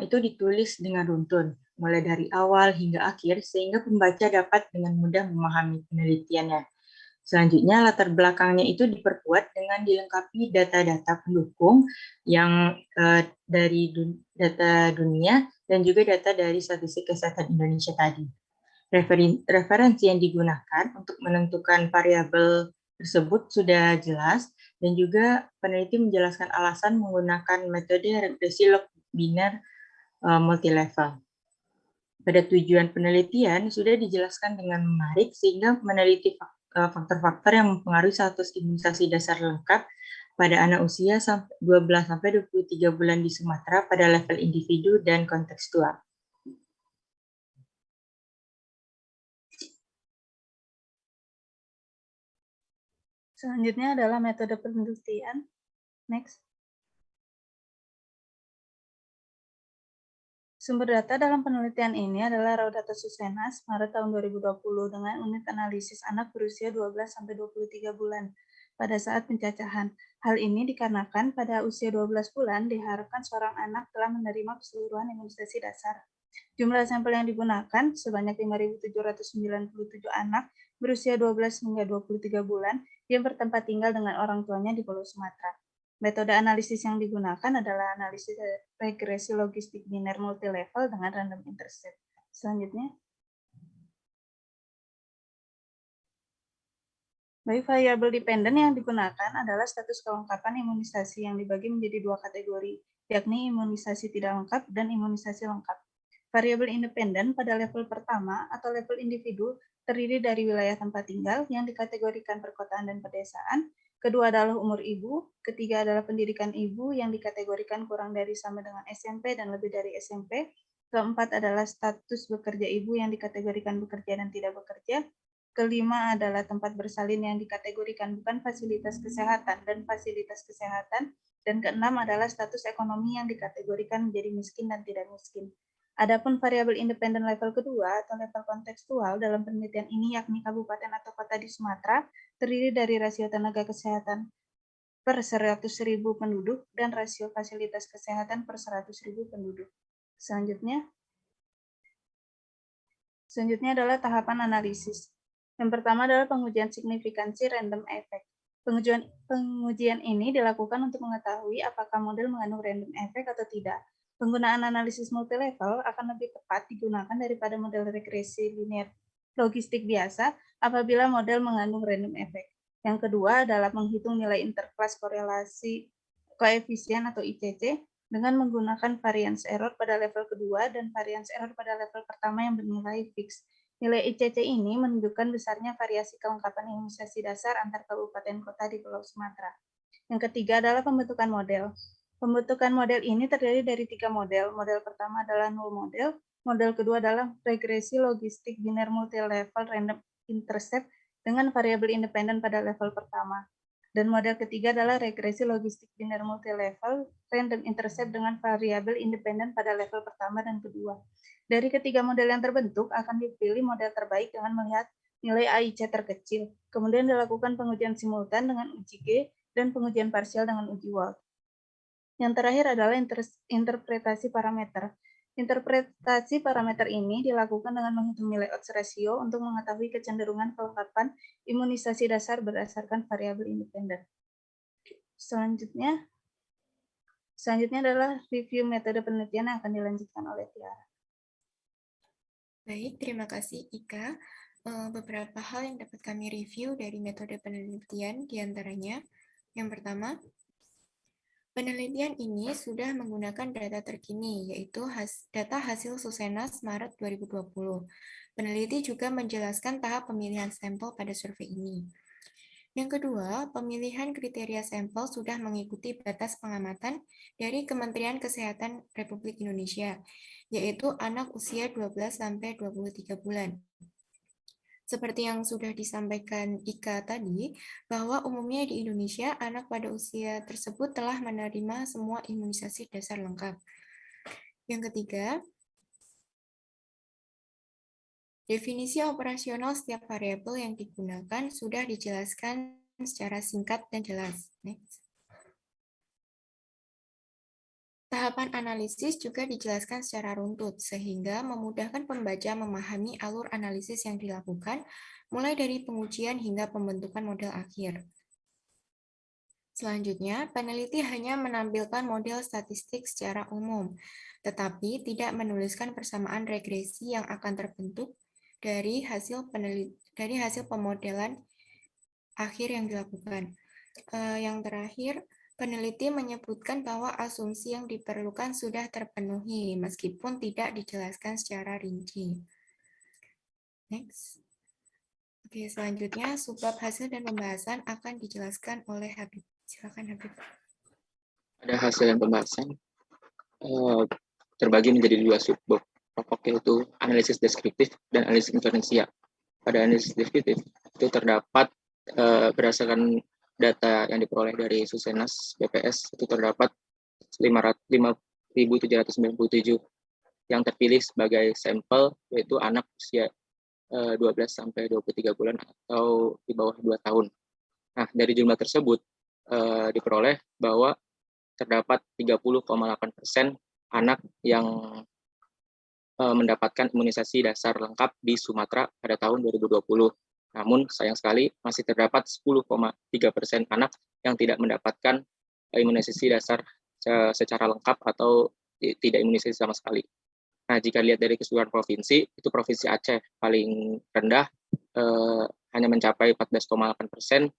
itu ditulis dengan runtun, mulai dari awal hingga akhir, sehingga pembaca dapat dengan mudah memahami penelitiannya. Selanjutnya, latar belakangnya itu diperkuat dengan dilengkapi data-data pendukung yang dari data dunia dan juga data dari Statistik Kesehatan Indonesia tadi. Referensi yang digunakan untuk menentukan variabel tersebut sudah jelas, dan juga peneliti menjelaskan alasan menggunakan metode regresi log biner multilevel. Pada tujuan penelitian sudah dijelaskan dengan menarik, sehingga meneliti faktor-faktor yang mempengaruhi status imunisasi dasar lengkap pada anak usia 12-23 bulan di Sumatera pada level individu dan kontekstual. Selanjutnya adalah metode penelitian. Next. Sumber data dalam penelitian ini adalah raw data Susenas Maret tahun 2020 dengan unit analisis anak berusia 12-23 bulan pada saat pencacahan. Hal ini dikarenakan pada usia 12 bulan diharapkan seorang anak telah menerima keseluruhan imunisasi dasar. Jumlah sampel yang digunakan sebanyak 5.797 anak berusia 12 hingga 23 bulan yang bertempat tinggal dengan orang tuanya di Pulau Sumatera. Metode analisis yang digunakan adalah analisis regresi logistik biner multilevel dengan random intercept. Selanjutnya. Baik, variabel dependent yang digunakan adalah status kelengkapan imunisasi yang dibagi menjadi dua kategori, yakni imunisasi tidak lengkap dan imunisasi lengkap. Variabel independen pada level pertama atau level individu terdiri dari wilayah tempat tinggal yang dikategorikan perkotaan dan pedesaan, kedua adalah umur ibu, ketiga adalah pendidikan ibu yang dikategorikan kurang dari sama dengan SMP dan lebih dari SMP, keempat adalah status bekerja ibu yang dikategorikan bekerja dan tidak bekerja, kelima adalah tempat bersalin yang dikategorikan bukan fasilitas kesehatan dan fasilitas kesehatan, dan keenam adalah status ekonomi yang dikategorikan menjadi miskin dan tidak miskin. Adapun variabel independen level kedua atau level kontekstual dalam penelitian ini yakni kabupaten atau kota di Sumatera terdiri dari rasio tenaga kesehatan per 100.000 penduduk dan rasio fasilitas kesehatan per 100.000 penduduk. Selanjutnya adalah tahapan analisis. Yang pertama adalah pengujian signifikansi random effect. Pengujian ini dilakukan untuk mengetahui apakah model mengandung random effect atau tidak. Penggunaan analisis multilevel akan lebih tepat digunakan daripada model regresi linear logistik biasa apabila model mengandung random effect. Yang kedua adalah menghitung nilai interkelas korelasi koefisien atau ICC dengan menggunakan variance error pada level kedua dan variance error pada level pertama yang bernilai fix. Nilai ICC ini menunjukkan besarnya variasi kelengkapan imunisasi dasar antar kabupaten kota di Pulau Sumatera. Yang ketiga adalah pembentukan model. Pembentukan model ini terdiri dari 3 model. Model pertama adalah null model, model kedua adalah regresi logistik biner multilevel random intercept dengan variabel independen pada level pertama. Dan model ketiga adalah regresi logistik biner multilevel random intercept dengan variabel independen pada level pertama dan kedua. Dari ketiga model yang terbentuk akan dipilih model terbaik dengan melihat nilai AIC terkecil. Kemudian dilakukan pengujian simultan dengan uji G dan pengujian parsial dengan uji Wald. Yang terakhir adalah interpretasi parameter. Interpretasi parameter ini dilakukan dengan menghitung nilai odds ratio untuk mengetahui kecenderungan kelengkapan imunisasi dasar berdasarkan variabel independen. Selanjutnya adalah review metode penelitian yang akan dilanjutkan oleh Tiara. Baik, terima kasih Ika. Beberapa hal yang dapat kami review dari metode penelitian diantaranya. Yang pertama, penelitian ini sudah menggunakan data terkini, yaitu data hasil Susenas Maret 2020. Peneliti juga menjelaskan tahap pemilihan sampel pada survei ini. Yang kedua, pemilihan kriteria sampel sudah mengikuti batas pengamatan dari Kementerian Kesehatan Republik Indonesia, yaitu anak usia 12-23 bulan. Seperti yang sudah disampaikan Ika tadi, bahwa umumnya di Indonesia, anak pada usia tersebut telah menerima semua imunisasi dasar lengkap. Yang ketiga, definisi operasional setiap variabel yang digunakan sudah dijelaskan secara singkat dan jelas. Next. Tahapan analisis juga dijelaskan secara runtut, sehingga memudahkan pembaca memahami alur analisis yang dilakukan, mulai dari pengujian hingga pembentukan model akhir. Selanjutnya, peneliti hanya menampilkan model statistik secara umum, tetapi tidak menuliskan persamaan regresi yang akan terbentuk dari hasil pemodelan akhir yang dilakukan. Yang terakhir, peneliti menyebutkan bahwa asumsi yang diperlukan sudah terpenuhi, meskipun tidak dijelaskan secara rinci. Next. Oke, selanjutnya subbab hasil dan pembahasan akan dijelaskan oleh Habib. Silakan Habib. Ada hasil dan pembahasan terbagi menjadi 2 subbab pokok, yaitu analisis deskriptif dan analisis inferensial. Pada analisis deskriptif itu terdapat berdasarkan data yang diperoleh dari Susenas BPS itu terdapat 5.797 yang terpilih sebagai sampel, yaitu anak usia 12 sampai 23 bulan atau di bawah 2 tahun. Nah, dari jumlah tersebut diperoleh bahwa terdapat 30,8% anak yang mendapatkan imunisasi dasar lengkap di Sumatera pada tahun 2020. Namun sayang sekali masih terdapat 10,3% anak yang tidak mendapatkan imunisasi dasar secara lengkap atau tidak imunisasi sama sekali. Nah, jika lihat dari keseluruhan provinsi, itu Provinsi Aceh paling rendah, hanya mencapai 14,8%.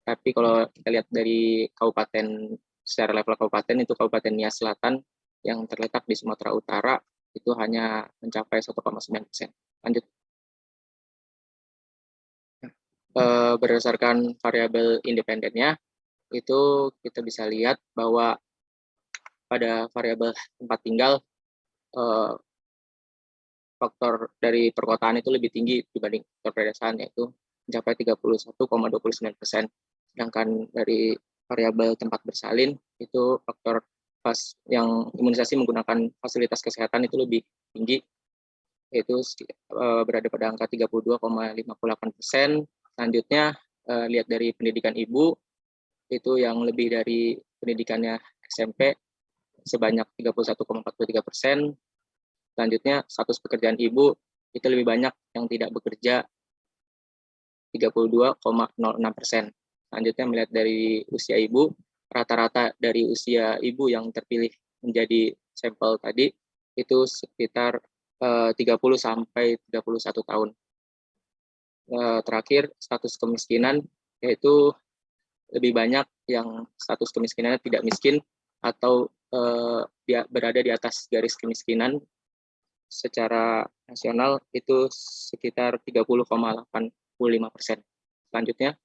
Tapi kalau kita lihat dari kabupaten, secara level kabupaten, itu Kabupaten Nias Selatan yang terletak di Sumatera Utara, itu hanya mencapai 1,9%. Lanjut. Berdasarkan variabel independennya, itu kita bisa lihat bahwa pada variabel tempat tinggal, faktor dari perkotaan itu lebih tinggi dibanding faktor pedesaan, yaitu mencapai 31,29%. Sedangkan dari variabel tempat bersalin, itu faktor yang imunisasi menggunakan fasilitas kesehatan itu lebih tinggi, yaitu berada pada angka 32,58%. Selanjutnya, lihat dari pendidikan ibu, itu yang lebih dari pendidikannya SMP sebanyak 31,43%. Selanjutnya, status pekerjaan ibu itu lebih banyak yang tidak bekerja 32,06%. Selanjutnya, melihat dari usia ibu, rata-rata dari usia ibu yang terpilih menjadi sampel tadi itu sekitar 30 sampai 31 tahun. Terakhir, status kemiskinan, yaitu lebih banyak yang status kemiskinannya tidak miskin atau dia berada di atas garis kemiskinan secara nasional, itu sekitar 30,85%. Selanjutnya,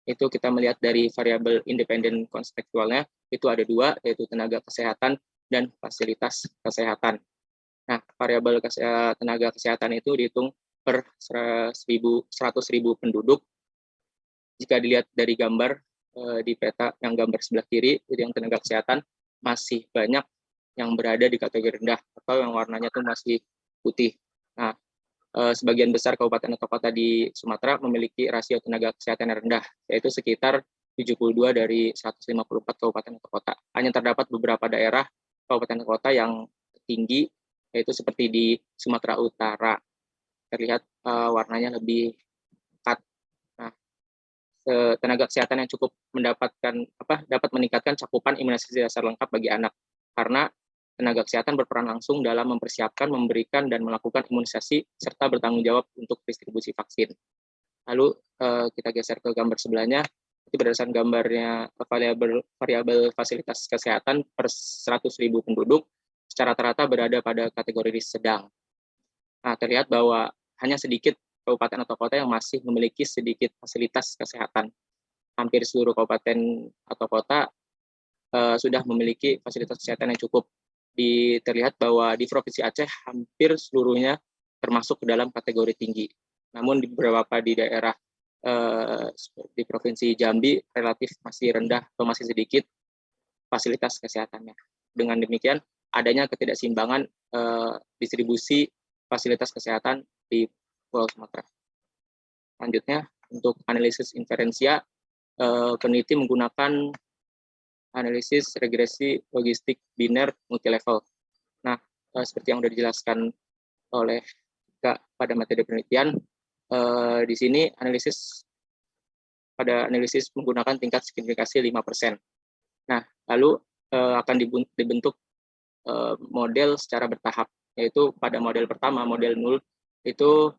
itu kita melihat dari variabel independen kontekstualnya, itu ada dua, yaitu tenaga kesehatan dan fasilitas kesehatan. Nah, variabel tenaga kesehatan itu dihitung per 100.000 penduduk. Jika dilihat dari gambar di peta yang gambar sebelah kiri, itu yang tenaga kesehatan masih banyak yang berada di kategori rendah atau yang warnanya itu masih putih. Nah, sebagian besar kabupaten atau kota di Sumatera memiliki rasio tenaga kesehatan yang rendah, yaitu sekitar 72 dari 154 kabupaten atau kota. Hanya terdapat beberapa daerah kabupaten atau kota yang tinggi, yaitu seperti di Sumatera Utara. Terlihat warnanya lebih pekat. Nah, tenaga kesehatan yang cukup dapat meningkatkan cakupan imunisasi dasar lengkap bagi anak, karena tenaga kesehatan berperan langsung dalam mempersiapkan, memberikan, dan melakukan imunisasi, serta bertanggung jawab untuk distribusi vaksin. Lalu kita geser ke gambar sebelahnya, itu berdasarkan gambarnya variabel fasilitas kesehatan per 100.000 penduduk, secara rata-rata berada pada kategori sedang. Nah, terlihat bahwa hanya sedikit kabupaten atau kota yang masih memiliki sedikit fasilitas kesehatan. Hampir seluruh kabupaten atau kota sudah memiliki fasilitas kesehatan yang cukup. Terlihat bahwa di Provinsi Aceh hampir seluruhnya termasuk ke dalam kategori tinggi. Namun di beberapa di daerah di Provinsi Jambi relatif masih rendah atau masih sedikit fasilitas kesehatannya. Dengan demikian, adanya ketidakseimbangan distribusi fasilitas kesehatan di Pulau Sumatera. Selanjutnya, untuk analisis inferensia, peneliti menggunakan analisis regresi logistik biner multilevel. Nah, seperti yang sudah dijelaskan oleh Kak pada metode penelitian, di sini analisis menggunakan tingkat signifikasi 5%. Nah, lalu akan dibentuk model secara bertahap, yaitu pada model pertama, model 0, itu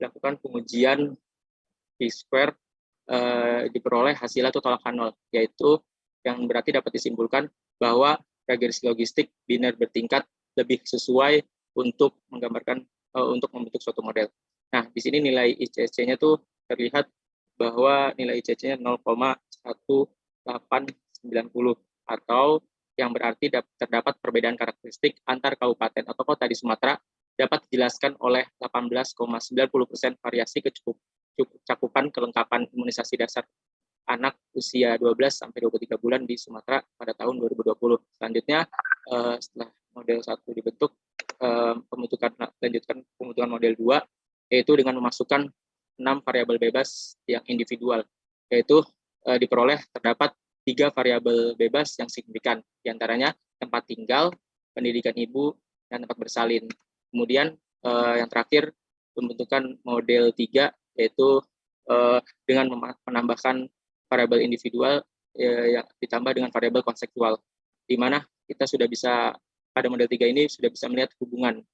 dilakukan pengujian P-square, diperoleh hasilnya itu tolakan 0, yaitu yang berarti dapat disimpulkan bahwa regresi logistik biner bertingkat lebih sesuai untuk menggambarkan untuk membentuk suatu model. Nah, di sini nilai ICC-nya tuh terlihat bahwa nilai ICC-nya 0,1890, atau yang berarti terdapat perbedaan karakteristik antar kabupaten atau kota di Sumatera dapat dijelaskan oleh 18,90% variasi cakupan kelengkapan imunisasi dasar anak usia 12 sampai 23 bulan di Sumatera pada tahun 2020. Selanjutnya setelah model 1 dibentuk, lanjutkan pembentukan model 2, yaitu dengan memasukkan 6 variabel bebas yang individual, yaitu diperoleh terdapat 3 variabel bebas yang signifikan, diantaranya tempat tinggal, pendidikan ibu, dan tempat bersalin. Kemudian yang terakhir pembentukan model 3, yaitu dengan menambahkan variabel individual yang ditambah dengan variabel konseptual, di mana kita sudah bisa pada model 3 ini sudah bisa melihat hubungan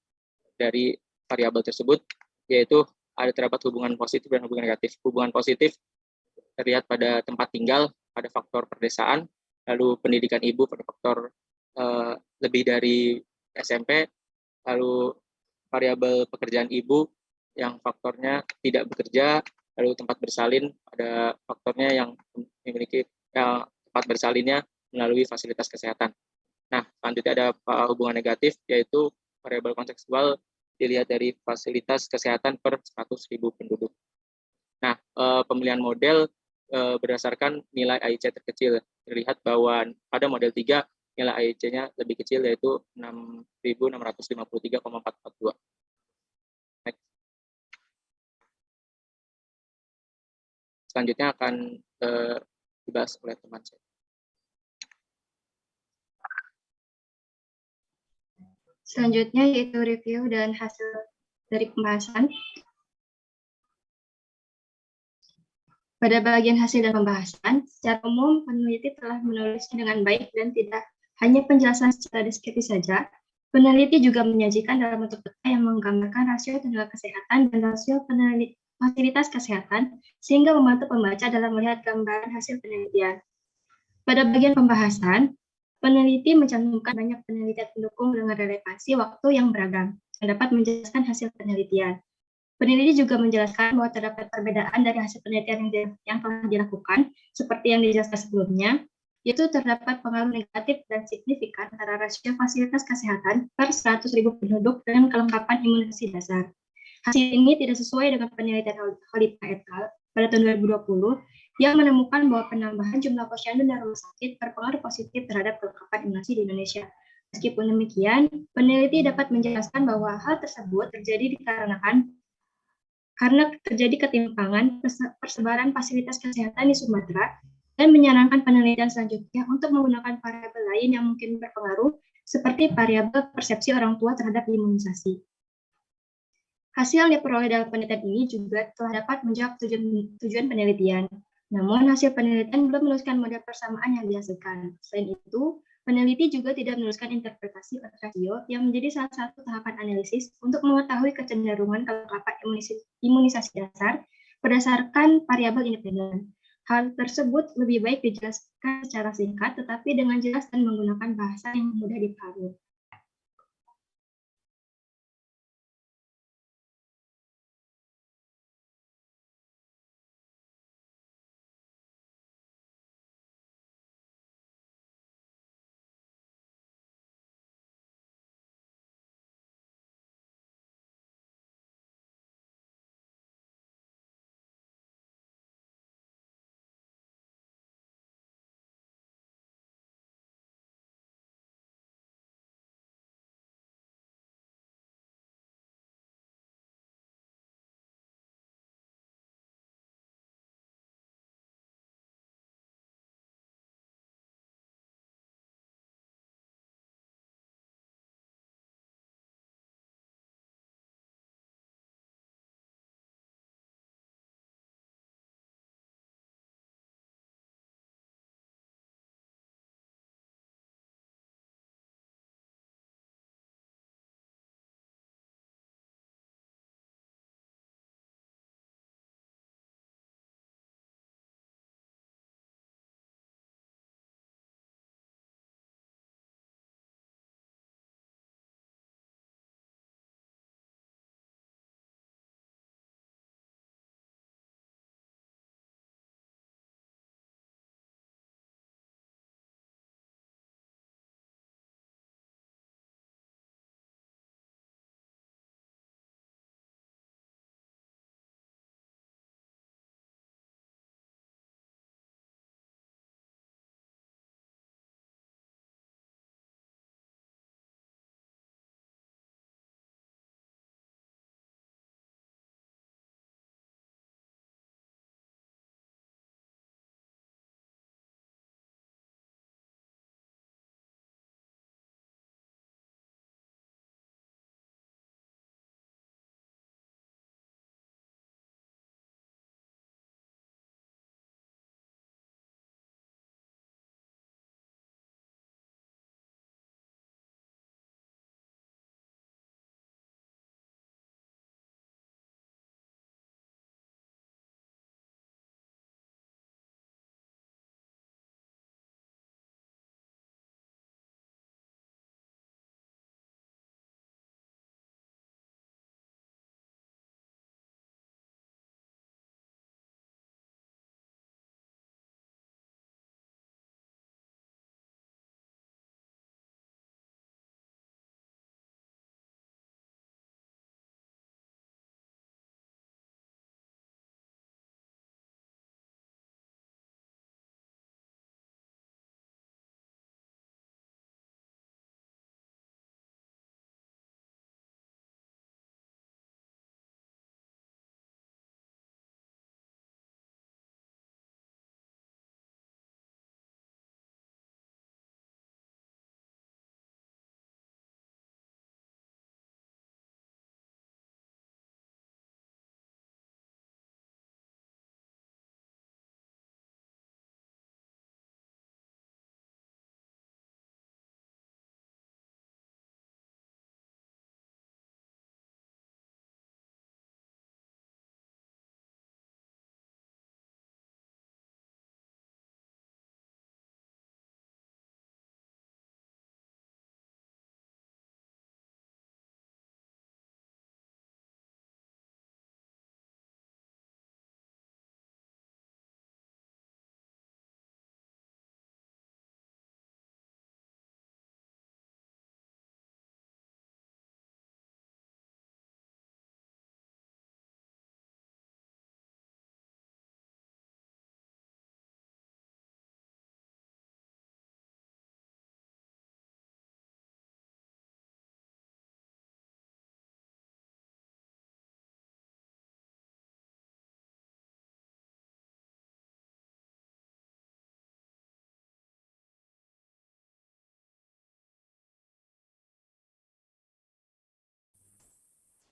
dari variabel tersebut, yaitu ada terdapat hubungan positif dan hubungan negatif. Hubungan positif terlihat pada tempat tinggal, pada faktor perdesaan, lalu pendidikan ibu pada faktor lebih dari SMP, lalu variabel pekerjaan ibu yang faktornya tidak bekerja, lalu tempat bersalin ada faktornya yang memiliki tempat bersalinnya melalui fasilitas kesehatan. Nah, selanjutnya ada hubungan negatif, yaitu variabel kontekstual dilihat dari fasilitas kesehatan per 100.000 penduduk. Nah, pemilihan model berdasarkan nilai AIC terkecil. Terlihat bahwa pada model 3 nilai AIC-nya lebih kecil, yaitu 6.653,442. Selanjutnya akan dibahas oleh teman saya. Selanjutnya yaitu review dan hasil dari pembahasan. Pada bagian hasil dan pembahasan, secara umum peneliti telah menulisnya dengan baik dan tidak hanya penjelasan secara deskriptif saja. Peneliti juga menyajikan dalam bentuk peta yang menggambarkan rasio tenaga kesehatan dan rasio fasilitas kesehatan, sehingga membantu pembaca dalam melihat gambaran hasil penelitian. Pada bagian pembahasan, peneliti mencantumkan banyak penelitian pendukung dengan relevansi waktu yang beragam, yang dapat menjelaskan hasil penelitian. Peneliti juga menjelaskan bahwa terdapat perbedaan dari hasil penelitian yang telah dilakukan, seperti yang dijelaskan sebelumnya, yaitu terdapat pengaruh negatif dan signifikan antara rasio fasilitas kesehatan per 100.000 penduduk dengan kelengkapan imunisasi dasar. Hasil ini tidak sesuai dengan penelitian Khalifa et al. Pada tahun 2020 yang menemukan bahwa penambahan jumlah posyandu dan rumah sakit berpengaruh positif terhadap kelengkapan imunisasi di Indonesia. Meskipun demikian, peneliti dapat menjelaskan bahwa hal tersebut terjadi karena terjadi ketimpangan persebaran fasilitas kesehatan di Sumatera dan menyarankan penelitian selanjutnya untuk menggunakan variabel lain yang mungkin berpengaruh seperti variabel persepsi orang tua terhadap imunisasi. Hasil yang diperoleh dalam penelitian ini juga telah dapat menjawab tujuan penelitian. Namun hasil penelitian belum menuliskan model persamaan yang dihasilkan. Selain itu, peneliti juga tidak menuliskan interpretasi rasio yang menjadi salah satu tahapan analisis untuk mengetahui kecenderungan kelengkapan imunisasi dasar berdasarkan variabel independen. Hal tersebut lebih baik dijelaskan secara singkat, tetapi dengan jelas dan menggunakan bahasa yang mudah dipahami.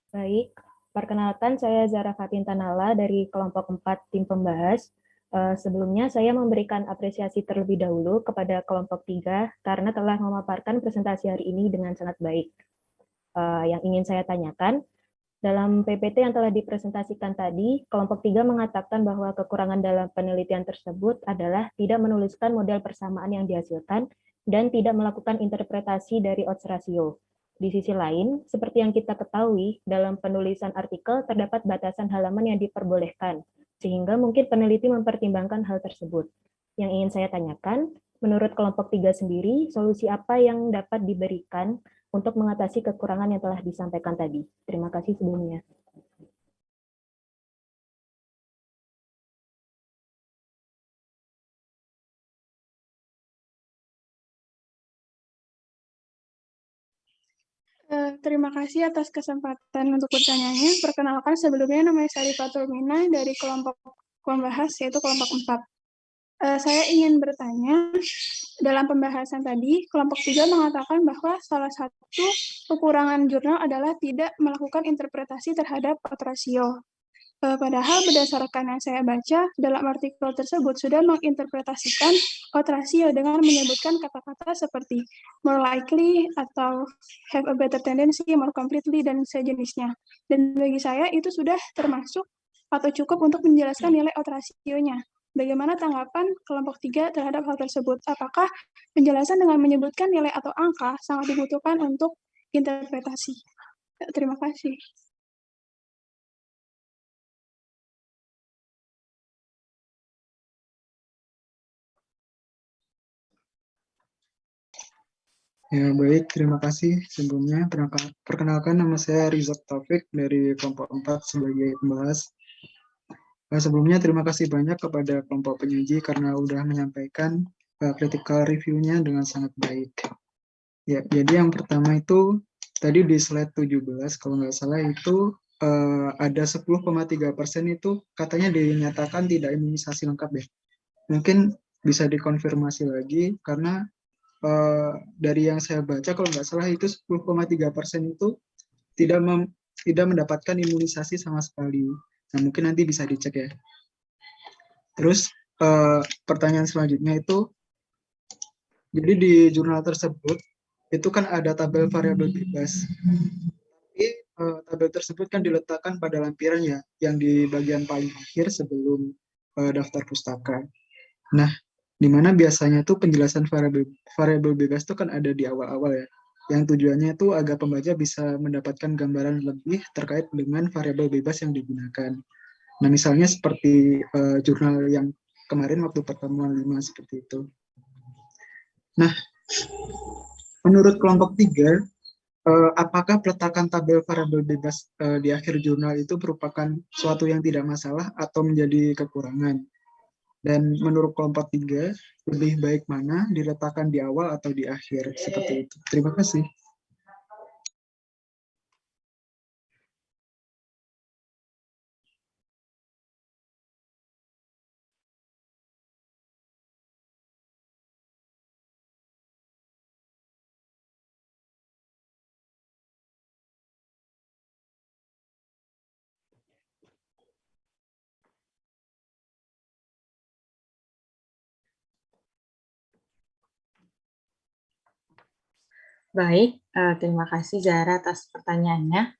Baik, perkenalkan saya Zara Fatin Tanala dari kelompok 4 tim pembahas. Sebelumnya saya memberikan apresiasi terlebih dahulu kepada kelompok 3 karena telah memaparkan presentasi hari ini dengan sangat baik. Yang ingin saya tanyakan, dalam PPT yang telah dipresentasikan tadi, kelompok 3 mengatakan bahwa kekurangan dalam penelitian tersebut adalah tidak menuliskan model persamaan yang dihasilkan dan tidak melakukan interpretasi dari odds ratio. Di sisi lain, seperti yang kita ketahui, dalam penulisan artikel terdapat batasan halaman yang diperbolehkan, sehingga mungkin peneliti mempertimbangkan hal tersebut. Yang ingin saya tanyakan, menurut kelompok 3 sendiri, solusi apa yang dapat diberikan untuk mengatasi kekurangan yang telah disampaikan tadi? Terima kasih sebelumnya. Terima kasih atas kesempatan untuk bertanya. Perkenalkan, sebelumnya namanya Sarifatul Mina dari kelompok pembahas, yaitu kelompok 4. Saya ingin bertanya, dalam pembahasan tadi, kelompok 3 mengatakan bahwa salah satu kekurangan jurnal adalah tidak melakukan interpretasi terhadap odds ratio. Padahal berdasarkan yang saya baca, dalam artikel tersebut sudah menginterpretasikan odds ratio dengan menyebutkan kata-kata seperti more likely atau have a better tendency, more completely, dan sejenisnya. Dan bagi saya itu sudah termasuk atau cukup untuk menjelaskan nilai odds ratio-nya. Bagaimana tanggapan kelompok 3 terhadap hal tersebut? Apakah penjelasan dengan menyebutkan nilai atau angka sangat dibutuhkan untuk interpretasi? Terima kasih. Ya, baik, terima kasih sebelumnya. Perkenalkan, nama saya Rizak Taufik dari kelompok 4 sebagai pembahas. Sebelumnya terima kasih banyak kepada kelompok penyaji karena sudah menyampaikan critical review-nya dengan sangat baik. Ya, jadi yang pertama itu tadi di slide 17 kalau nggak salah itu ada 10,3% itu katanya dinyatakan tidak imunisasi lengkap ya. Mungkin bisa dikonfirmasi lagi karena dari yang saya baca kalau nggak salah itu 10,3% itu tidak mendapatkan imunisasi sama sekali. Nah, mungkin nanti bisa dicek ya. Terus pertanyaan selanjutnya itu, jadi di jurnal tersebut itu kan ada tabel variabel bebas. Tapi tabel tersebut kan diletakkan pada lampiran ya, yang di bagian paling akhir sebelum daftar pustaka. Nah, di mana biasanya tuh penjelasan variabel bebas itu kan ada di awal-awal ya, yang tujuannya itu agar pembaca bisa mendapatkan gambaran lebih terkait dengan variabel bebas yang digunakan. Nah, misalnya seperti jurnal yang kemarin waktu pertemuan 5 seperti itu. Nah, menurut kelompok 3, apakah peletakan tabel variabel bebas di akhir jurnal itu merupakan suatu yang tidak masalah atau menjadi kekurangan? Dan menurut kelompok 3, lebih baik mana diletakkan di awal atau di akhir? Seperti itu. Terima kasih. Baik, terima kasih Zahra atas pertanyaannya.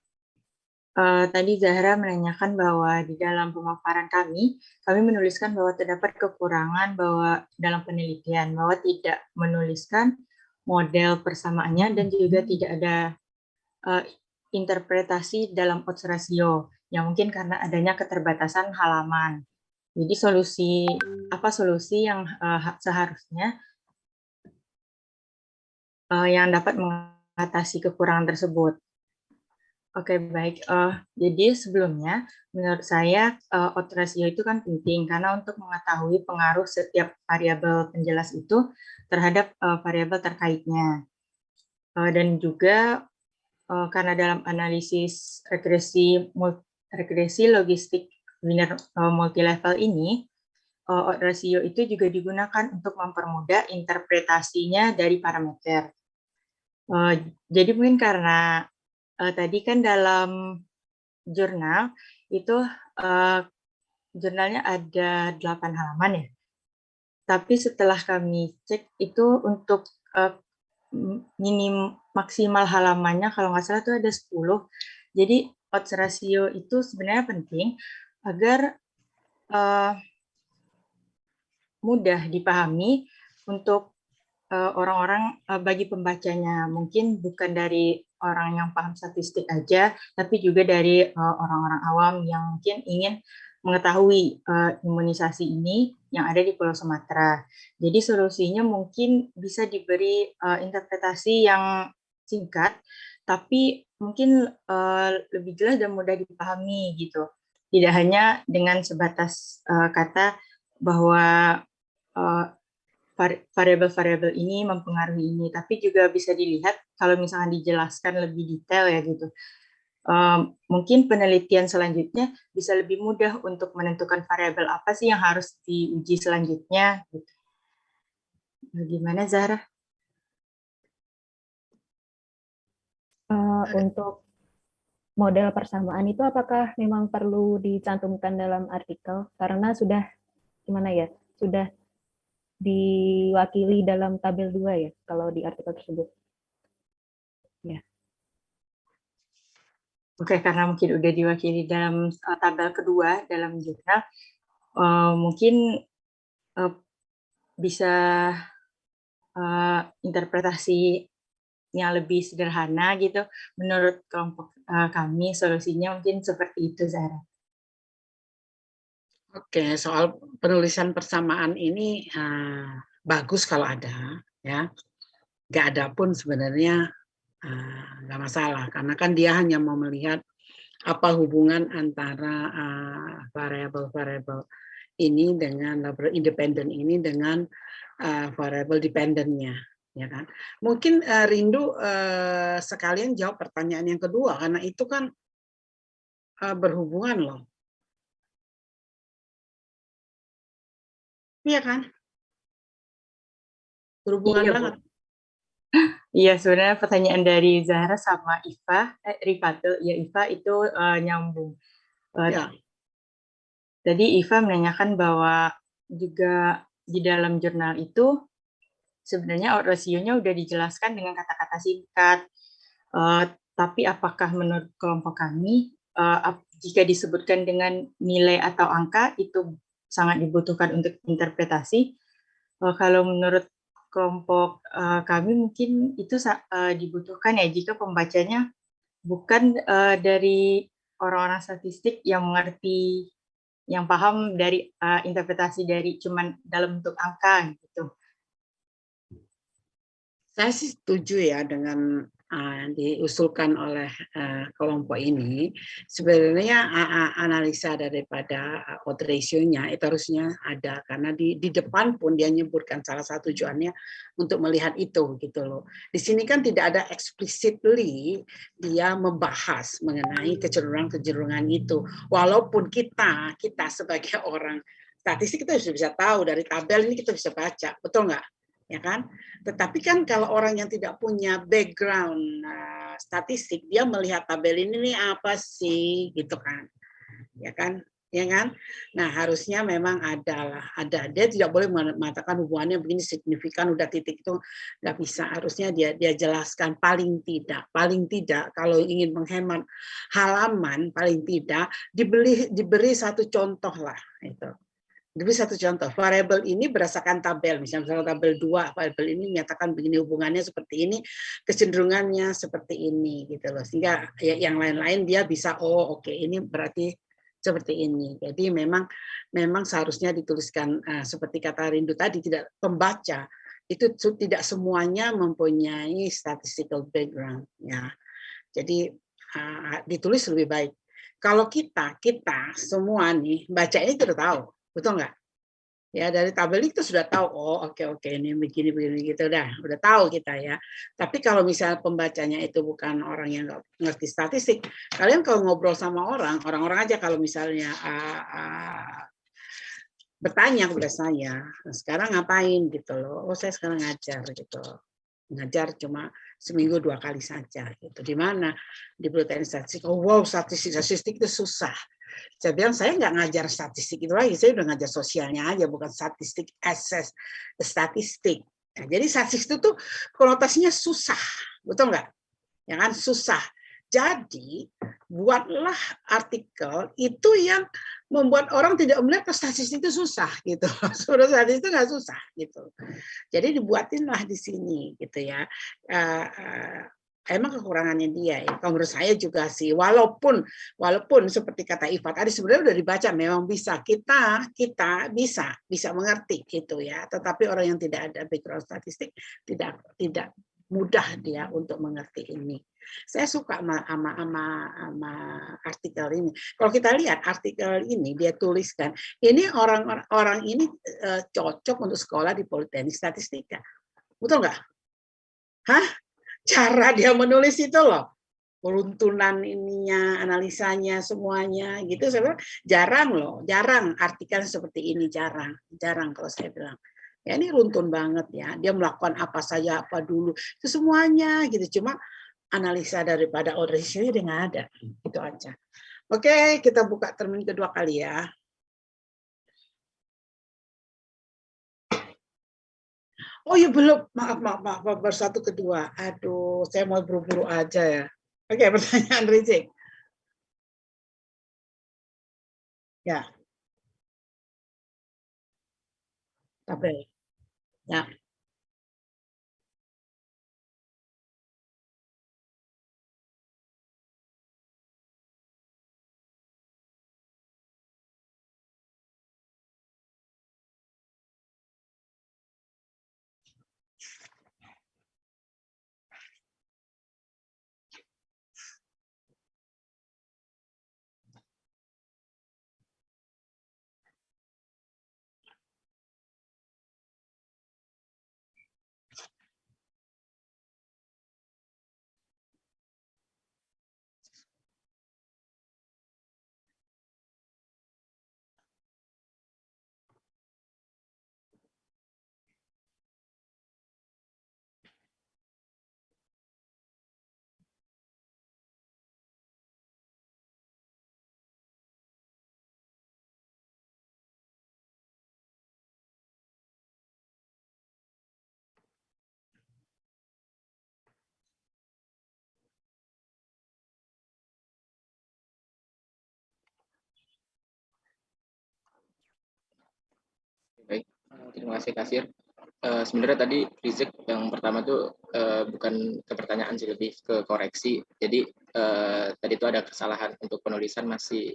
Tadi Zahra menanyakan bahwa di dalam pemaparan kami menuliskan bahwa terdapat kekurangan bahwa dalam penelitian, bahwa tidak menuliskan model persamaannya dan juga tidak ada interpretasi dalam odds ratio, yang mungkin karena adanya keterbatasan halaman. Jadi apa solusi yang seharusnya yang dapat mengatasi kekurangan tersebut? Oke, baik. Jadi sebelumnya, menurut saya odds ratio itu kan penting karena untuk mengetahui pengaruh setiap variabel penjelas itu terhadap variabel terkaitnya. Dan juga karena dalam analisis regresi logistik linear multilevel ini, odds ratio itu juga digunakan untuk mempermudah interpretasinya dari parameter. Jadi mungkin karena tadi kan dalam jurnal itu jurnalnya ada 8 halaman ya. Tapi setelah kami cek itu untuk minim maksimal halamannya kalau nggak salah itu ada 10. Jadi odds ratio itu sebenarnya penting agar mudah dipahami untuk orang-orang bagi pembacanya. Mungkin bukan dari orang yang paham statistik aja, tapi juga dari orang-orang awam yang mungkin ingin mengetahui imunisasi ini yang ada di Pulau Sumatera. Jadi solusinya mungkin bisa diberi interpretasi yang singkat, tapi mungkin lebih jelas dan mudah dipahami gitu. Tidak hanya dengan sebatas kata bahwa variabel-variabel ini mempengaruhi ini, tapi juga bisa dilihat kalau misalnya dijelaskan lebih detail ya gitu. Mungkin penelitian selanjutnya bisa lebih mudah untuk menentukan variabel apa sih yang harus diuji selanjutnya. Gitu. Bagaimana Zahra? Untuk model persamaan itu apakah memang perlu dicantumkan dalam artikel? Karena sudah gimana ya? Sudah diwakili dalam tabel 2 ya kalau di artikel tersebut. Ya. Oke, karena mungkin udah diwakili dalam tabel kedua dalam jurnal, mungkin bisa interpretasi yang lebih sederhana gitu. Menurut kelompok kami solusinya mungkin seperti itu, Zahra. Oke, soal penulisan persamaan ini bagus kalau ada, ya. Nggak ada pun sebenarnya nggak masalah, karena kan dia hanya mau melihat apa hubungan antara variabel-variabel ini dengan independen ini dengan variabel dependennya, ya kan? Mungkin Rindu sekalian jawab pertanyaan yang kedua, karena itu kan berhubungan loh. Iya kan? Berhubungan banget. Iya, sebenarnya pertanyaan dari Zahra sama Rifatul, ya Iva itu nyambung. Ya. Tadi Iva menanyakan bahwa juga di dalam jurnal itu sebenarnya rasionya udah dijelaskan dengan kata-kata singkat. Tapi apakah menurut kelompok kami, jika disebutkan dengan nilai atau angka itu sangat dibutuhkan untuk interpretasi? Kalau menurut kelompok kami mungkin itu dibutuhkan ya jika pembacanya bukan dari orang-orang statistik yang mengerti, yang paham dari interpretasi dari cuman dalam bentuk angka gitu. Saya sih setuju ya dengan diusulkan oleh kelompok ini. Sebenarnya analisa daripada odds ratio-nya itu harusnya ada, karena di depan pun dia menyebutkan salah satu tujuannya untuk melihat itu gitu loh. Di sini kan tidak ada explicitly dia membahas mengenai kecenderungan-kecenderungan itu. Walaupun kita sebagai orang statistik kita bisa tahu dari tabel ini, kita bisa baca, betul nggak? Ya kan? Tetapi kan kalau orang yang tidak punya background statistik, dia melihat tabel ini nih apa sih gitu kan, ya kan, ya kan. Nah harusnya memang ada dia tidak boleh mengatakan hubungannya begini signifikan udah titik itu nggak bisa. Harusnya dia jelaskan paling tidak kalau ingin menghemat halaman paling tidak diberi satu contoh lah itu. Jadi satu contoh, variabel ini berdasarkan tabel, misalnya tabel 2, variabel ini menyatakan begini hubungannya seperti ini, kecenderungannya seperti ini gitu loh. Sehingga ya, yang lain-lain dia bisa oke ini berarti seperti ini. Jadi memang seharusnya dituliskan seperti kata Rindu tadi, tidak pembaca itu tidak semuanya mempunyai statistical background ya. Jadi ditulis lebih baik. Kalau kita semua nih baca ini sudah tahu. Betul nggak? Ya dari tabel itu sudah tahu, oke ini begini gitu udah tahu kita ya. Tapi kalau misalnya pembacanya itu bukan orang yang nggak ngerti statistik, kalian kalau ngobrol sama orang-orang aja kalau misalnya bertanya kepada saya, sekarang ngapain gitu loh, saya sekarang ngajar gitu. ngajar cuma seminggu 2 kali saja gitu. Di mana di Politeknik Statistik, oh wow, statistik itu susah. Saya bilang saya nggak ngajar statistik itu lagi, saya udah ngajar sosialnya aja, bukan statistik assess statistik. Nah, jadi statistik itu tuh konotasinya susah, betul nggak? Ya kan, susah. Jadi buatlah artikel itu yang membuat orang tidak melihat ke statistik itu susah gitu. Sebenarnya statistik itu nggak susah gitu. Jadi dibuatinlah di sini gitu ya. Emang kekurangannya dia ya. Kalau menurut saya juga sih, walaupun seperti kata Iva tadi sebenarnya udah dibaca, memang bisa kita bisa mengerti gitu ya. Tetapi orang yang tidak ada background statistik tidak mudah dia untuk mengerti ini. Saya suka sama artikel ini. Kalau kita lihat artikel ini, dia tuliskan ini orang ini cocok untuk sekolah di Politeknik Statistika. Betul nggak? Hah? Cara dia menulis itu loh, peruntunan ininya, analisanya, semuanya gitu. Saya bilang jarang artikel seperti ini, jarang kalau saya bilang. Ya ini runtun banget ya. Dia melakukan apa saja, apa dulu, itu semuanya gitu. Cuma analisa daripada originalnya dia nggak ada. Itu aja. Oke, kita buka termin kedua kali ya. Oh ya belum, maaf, baru satu kedua. Aduh, saya mau buru-buru aja ya. Oke, pertanyaan Rizik. Ya. Tapi ya. Baik, terima kasih Kasir. Sebenarnya tadi Rizik yang pertama tuh bukan ke pertanyaan sih, lebih ke koreksi. Jadi tadi itu ada kesalahan untuk penulisan, masih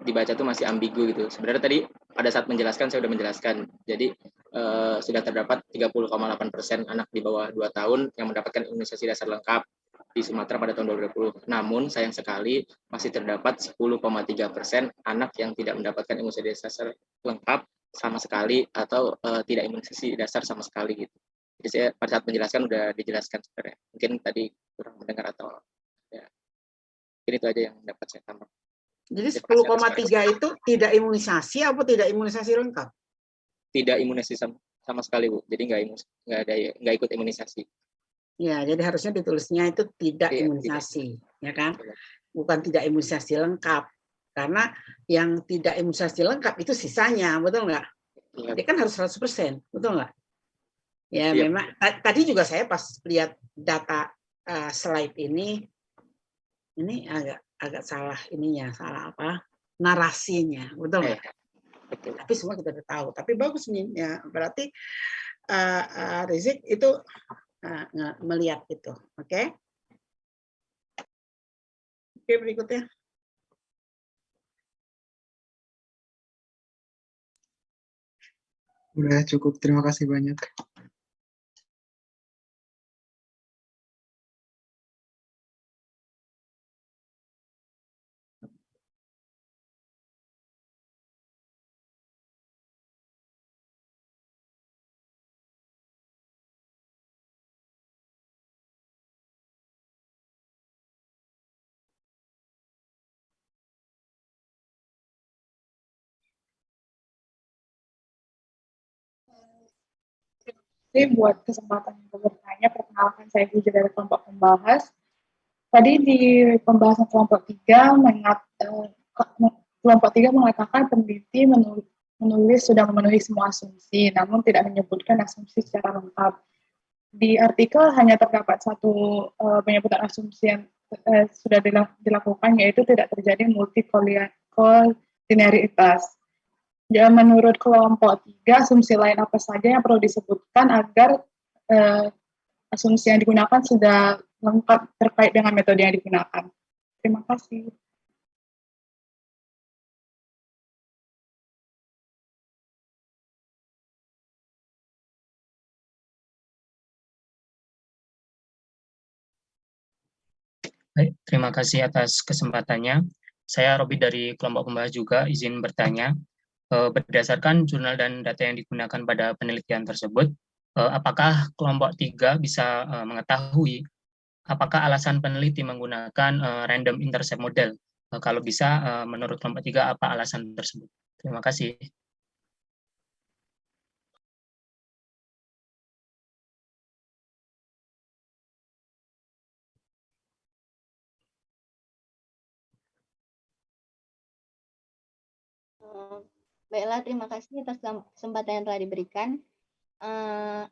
dibaca tuh masih ambigu gitu. Sebenarnya tadi pada saat menjelaskan saya sudah menjelaskan. Jadi sudah terdapat 30,8% anak di bawah 2 tahun yang mendapatkan imunisasi dasar lengkap di Sumatera pada tahun 2020. Namun sayang sekali masih terdapat 10,3% anak yang tidak mendapatkan imunisasi dasar lengkap sama sekali atau tidak imunisasi dasar sama sekali gitu. Jadi saya pada saat menjelaskan udah dijelaskan sebenarnya. Mungkin tadi kurang mendengar atau ya. Mungkin itu aja yang dapat saya tambah. Jadi 10,3 itu tidak imunisasi apa tidak imunisasi lengkap? Tidak imunisasi sama sekali Bu. Jadi nggak ikut imunisasi. Ya, jadi harusnya ditulisnya itu tidak imunisasi, ya kan? Bukan tidak imunisasi lengkap. Karena yang tidak imunisasi lengkap itu sisanya, betul nggak? Dia kan harus 100%, betul nggak? Ya, memang tadi juga saya pas lihat data slide ini agak salah ininya, salah apa? Narasinya, betul nggak? Betul. Tapi semua kita udah tahu. Tapi bagus nih, ya, berarti Rizik itu melihat itu, oke? Oke, berikutnya. Udah cukup, terima kasih banyak. kasih buat kesempatan untuk bertanya. Perkenalkan, saya Puja dari kelompok pembahas. Tadi di pembahasan kelompok 3, kelompok 3 mengatakan peneliti menulis sudah memenuhi semua asumsi, namun tidak menyebutkan asumsi secara lengkap. Di artikel hanya terdapat satu penyebutan asumsi yang sudah dilakukan, yaitu tidak terjadi multikolinearitas. Dan menurut kelompok 3, asumsi lain apa saja yang perlu disebutkan agar asumsi yang digunakan sudah lengkap terkait dengan metode yang digunakan. Terima kasih. Baik, terima kasih atas kesempatannya. Saya Robi dari kelompok pembahas juga izin bertanya. Berdasarkan jurnal dan data yang digunakan pada penelitian tersebut, apakah kelompok 3 bisa mengetahui apakah alasan peneliti menggunakan random intercept model? Kalau bisa, menurut kelompok 3 apa alasan tersebut? Terima kasih. Baiklah, terima kasih atas kesempatan yang telah diberikan.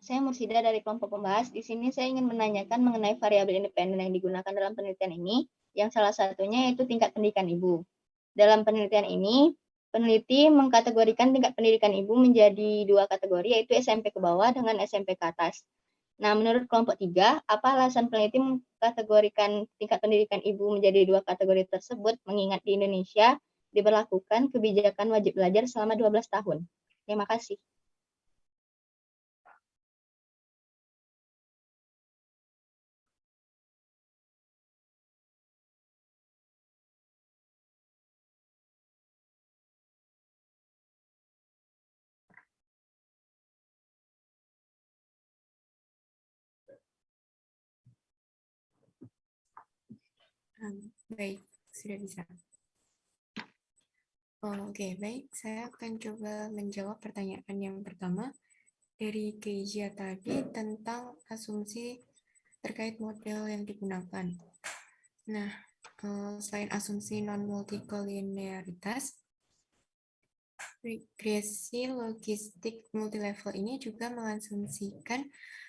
Saya Mursida dari kelompok pembahas. Di sini saya ingin menanyakan mengenai variabel independen yang digunakan dalam penelitian ini, yang salah satunya yaitu tingkat pendidikan ibu. Dalam penelitian ini, peneliti mengkategorikan tingkat pendidikan ibu menjadi 2 kategori, yaitu SMP ke bawah dengan SMP ke atas. Nah, menurut kelompok 3, apa alasan peneliti mengkategorikan tingkat pendidikan ibu menjadi 2 kategori tersebut, mengingat di Indonesia diberlakukan kebijakan wajib belajar selama 12 tahun. Terima kasih. Baik, sudah bisa. Oke, baik. Saya akan coba menjawab pertanyaan yang pertama dari Keija tadi tentang asumsi terkait model yang digunakan. Nah, selain asumsi non-multikolinearitas, regresi logistik multilevel ini juga mengasumsikan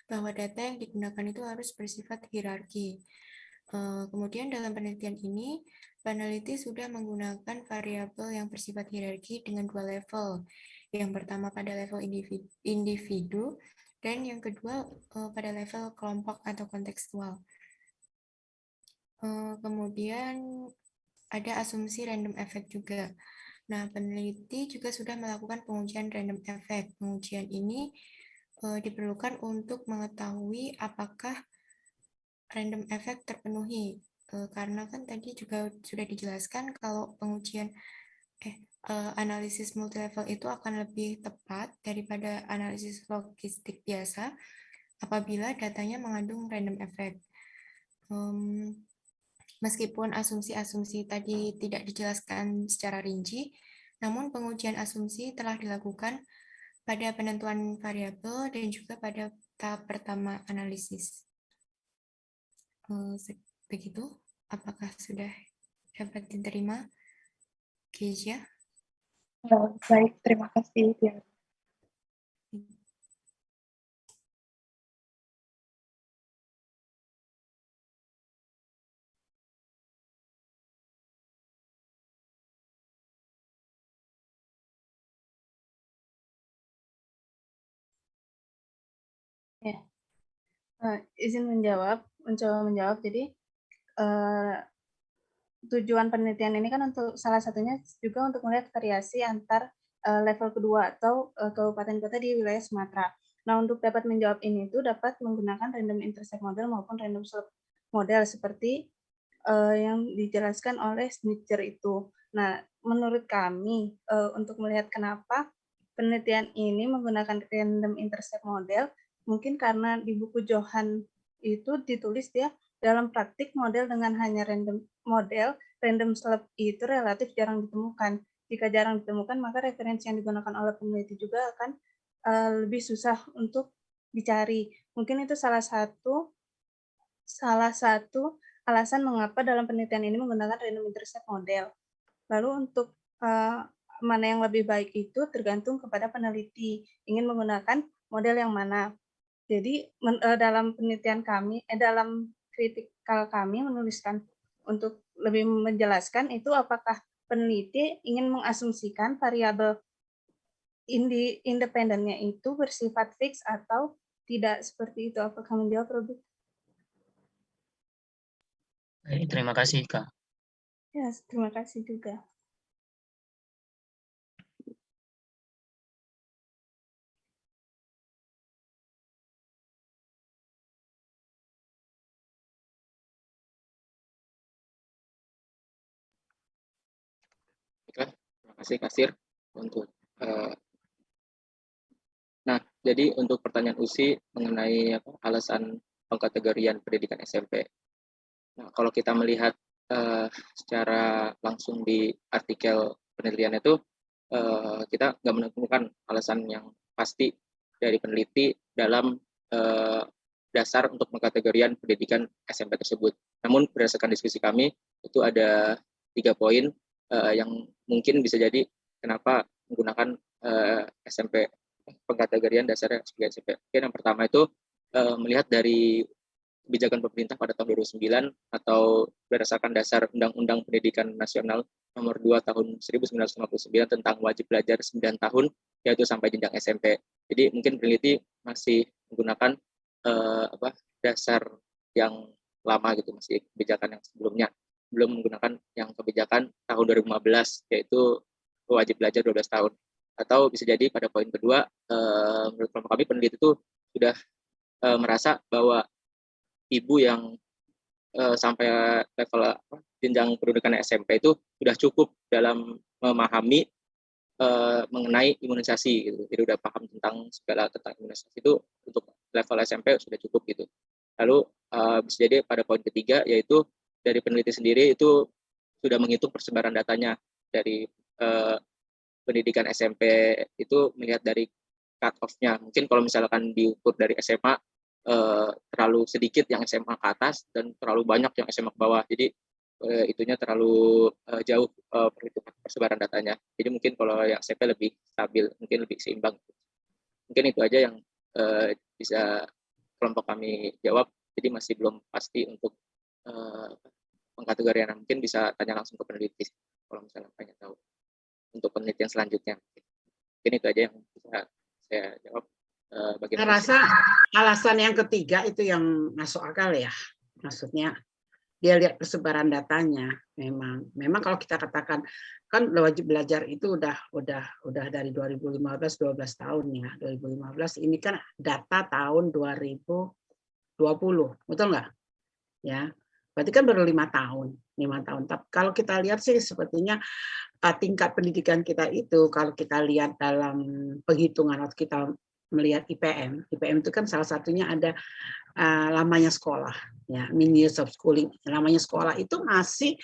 bahwa data yang digunakan itu harus bersifat hierarki. Kemudian dalam penelitian ini, peneliti sudah menggunakan variabel yang bersifat hierarki dengan 2 level. Yang pertama pada level individu, dan yang kedua pada level kelompok atau kontekstual. Kemudian ada asumsi random effect juga. Nah, peneliti juga sudah melakukan pengujian random effect. Pengujian ini diperlukan untuk mengetahui apakah random effect terpenuhi. Karena kan tadi juga sudah dijelaskan kalau pengujian analisis multilevel itu akan lebih tepat daripada analisis logistik biasa apabila datanya mengandung random effect. Meskipun asumsi-asumsi tadi tidak dijelaskan secara rinci, namun pengujian asumsi telah dilakukan pada penentuan variabel dan juga pada tahap pertama analisis. Begitu, apakah sudah dapat diterima, Keisha? Baik, terima kasih. Ya, izin mencoba menjawab. Jadi tujuan penelitian ini kan untuk salah satunya juga untuk melihat variasi antar level kedua atau kabupaten kota di wilayah Sumatera. Nah, untuk dapat menjawab ini itu dapat menggunakan random intercept model maupun random slope model seperti yang dijelaskan oleh Snitcher itu. Nah, menurut kami untuk melihat kenapa penelitian ini menggunakan random intercept model, mungkin karena di buku Johan itu ditulis dia dalam praktik model dengan hanya random slope itu relatif jarang ditemukan. Jika jarang ditemukan, maka referensi yang digunakan oleh peneliti juga akan lebih susah untuk dicari. Mungkin itu salah satu alasan mengapa dalam penelitian ini menggunakan random intercept model. Lalu untuk mana yang lebih baik itu tergantung kepada peneliti ingin menggunakan model yang mana. Jadi dalam penelitian kami, dalam kritikal kami menuliskan untuk lebih menjelaskan itu apakah peneliti ingin mengasumsikan variabel independennya itu bersifat fix atau tidak seperti itu. Apakah menjawab, Robi? Terima kasih, Kak. Ya, terima kasih juga. Terima kasih Kasir untuk nah, jadi untuk pertanyaan Usi mengenai alasan pengkategorian pendidikan SMP. Nah, kalau kita melihat secara langsung di artikel penelitian itu, kita nggak menemukan alasan yang pasti dari peneliti dalam dasar untuk pengkategorian pendidikan SMP tersebut. Namun berdasarkan diskusi kami, itu ada 3 poin yang mungkin bisa jadi kenapa menggunakan SMP pengkategorian dasarnya sebagai SMP. Yang pertama itu melihat dari kebijakan pemerintah pada tahun 2009 atau berdasarkan dasar Undang-Undang Pendidikan Nasional Nomor 2 Tahun 1959 tentang wajib belajar 9 tahun, yaitu sampai jenjang SMP. Jadi mungkin peneliti masih menggunakan dasar yang lama gitu, masih kebijakan yang sebelumnya, belum menggunakan yang kebijakan tahun 2015 yaitu wajib belajar 12 tahun. Atau bisa jadi pada poin kedua, menurut kelompok kami peneliti itu sudah merasa bahwa ibu yang sampai level jenjang pendidikan SMP itu sudah cukup dalam memahami mengenai imunisasi gitu. Jadi udah paham tentang segala tentang imunisasi itu untuk level SMP sudah cukup gitu. Lalu bisa jadi pada poin ketiga yaitu dari peneliti sendiri itu sudah menghitung persebaran datanya dari pendidikan SMP itu melihat dari cut off-nya. Mungkin kalau misalkan diukur dari SMA terlalu sedikit yang SMA ke atas dan terlalu banyak yang SMA ke bawah. Jadi itunya terlalu jauh perhitungan persebaran datanya. Jadi mungkin kalau yang SMP lebih stabil, mungkin lebih seimbang. Mungkin itu aja yang bisa kelompok kami jawab. Jadi masih belum pasti untuk pengkategorian. Mungkin bisa tanya langsung ke peneliti kalau misalnya pengen tahu untuk penelitian selanjutnya. Mungkin itu aja yang bisa saya jawab. Saya rasa alasan yang ketiga itu yang masuk akal ya. Maksudnya dia lihat persebaran datanya. Memang kalau kita katakan kan wajib belajar itu udah dari 2015 12 tahun ya. 2015 ini kan data tahun 2020, betul nggak? Ya, berarti kan baru 5 tahun. Tapi kalau kita lihat sih sepertinya tingkat pendidikan kita itu kalau kita lihat dalam penghitungan waktu kita melihat IPM itu kan salah satunya ada lamanya sekolah, ya, mean years of schooling. Lamanya sekolah itu masih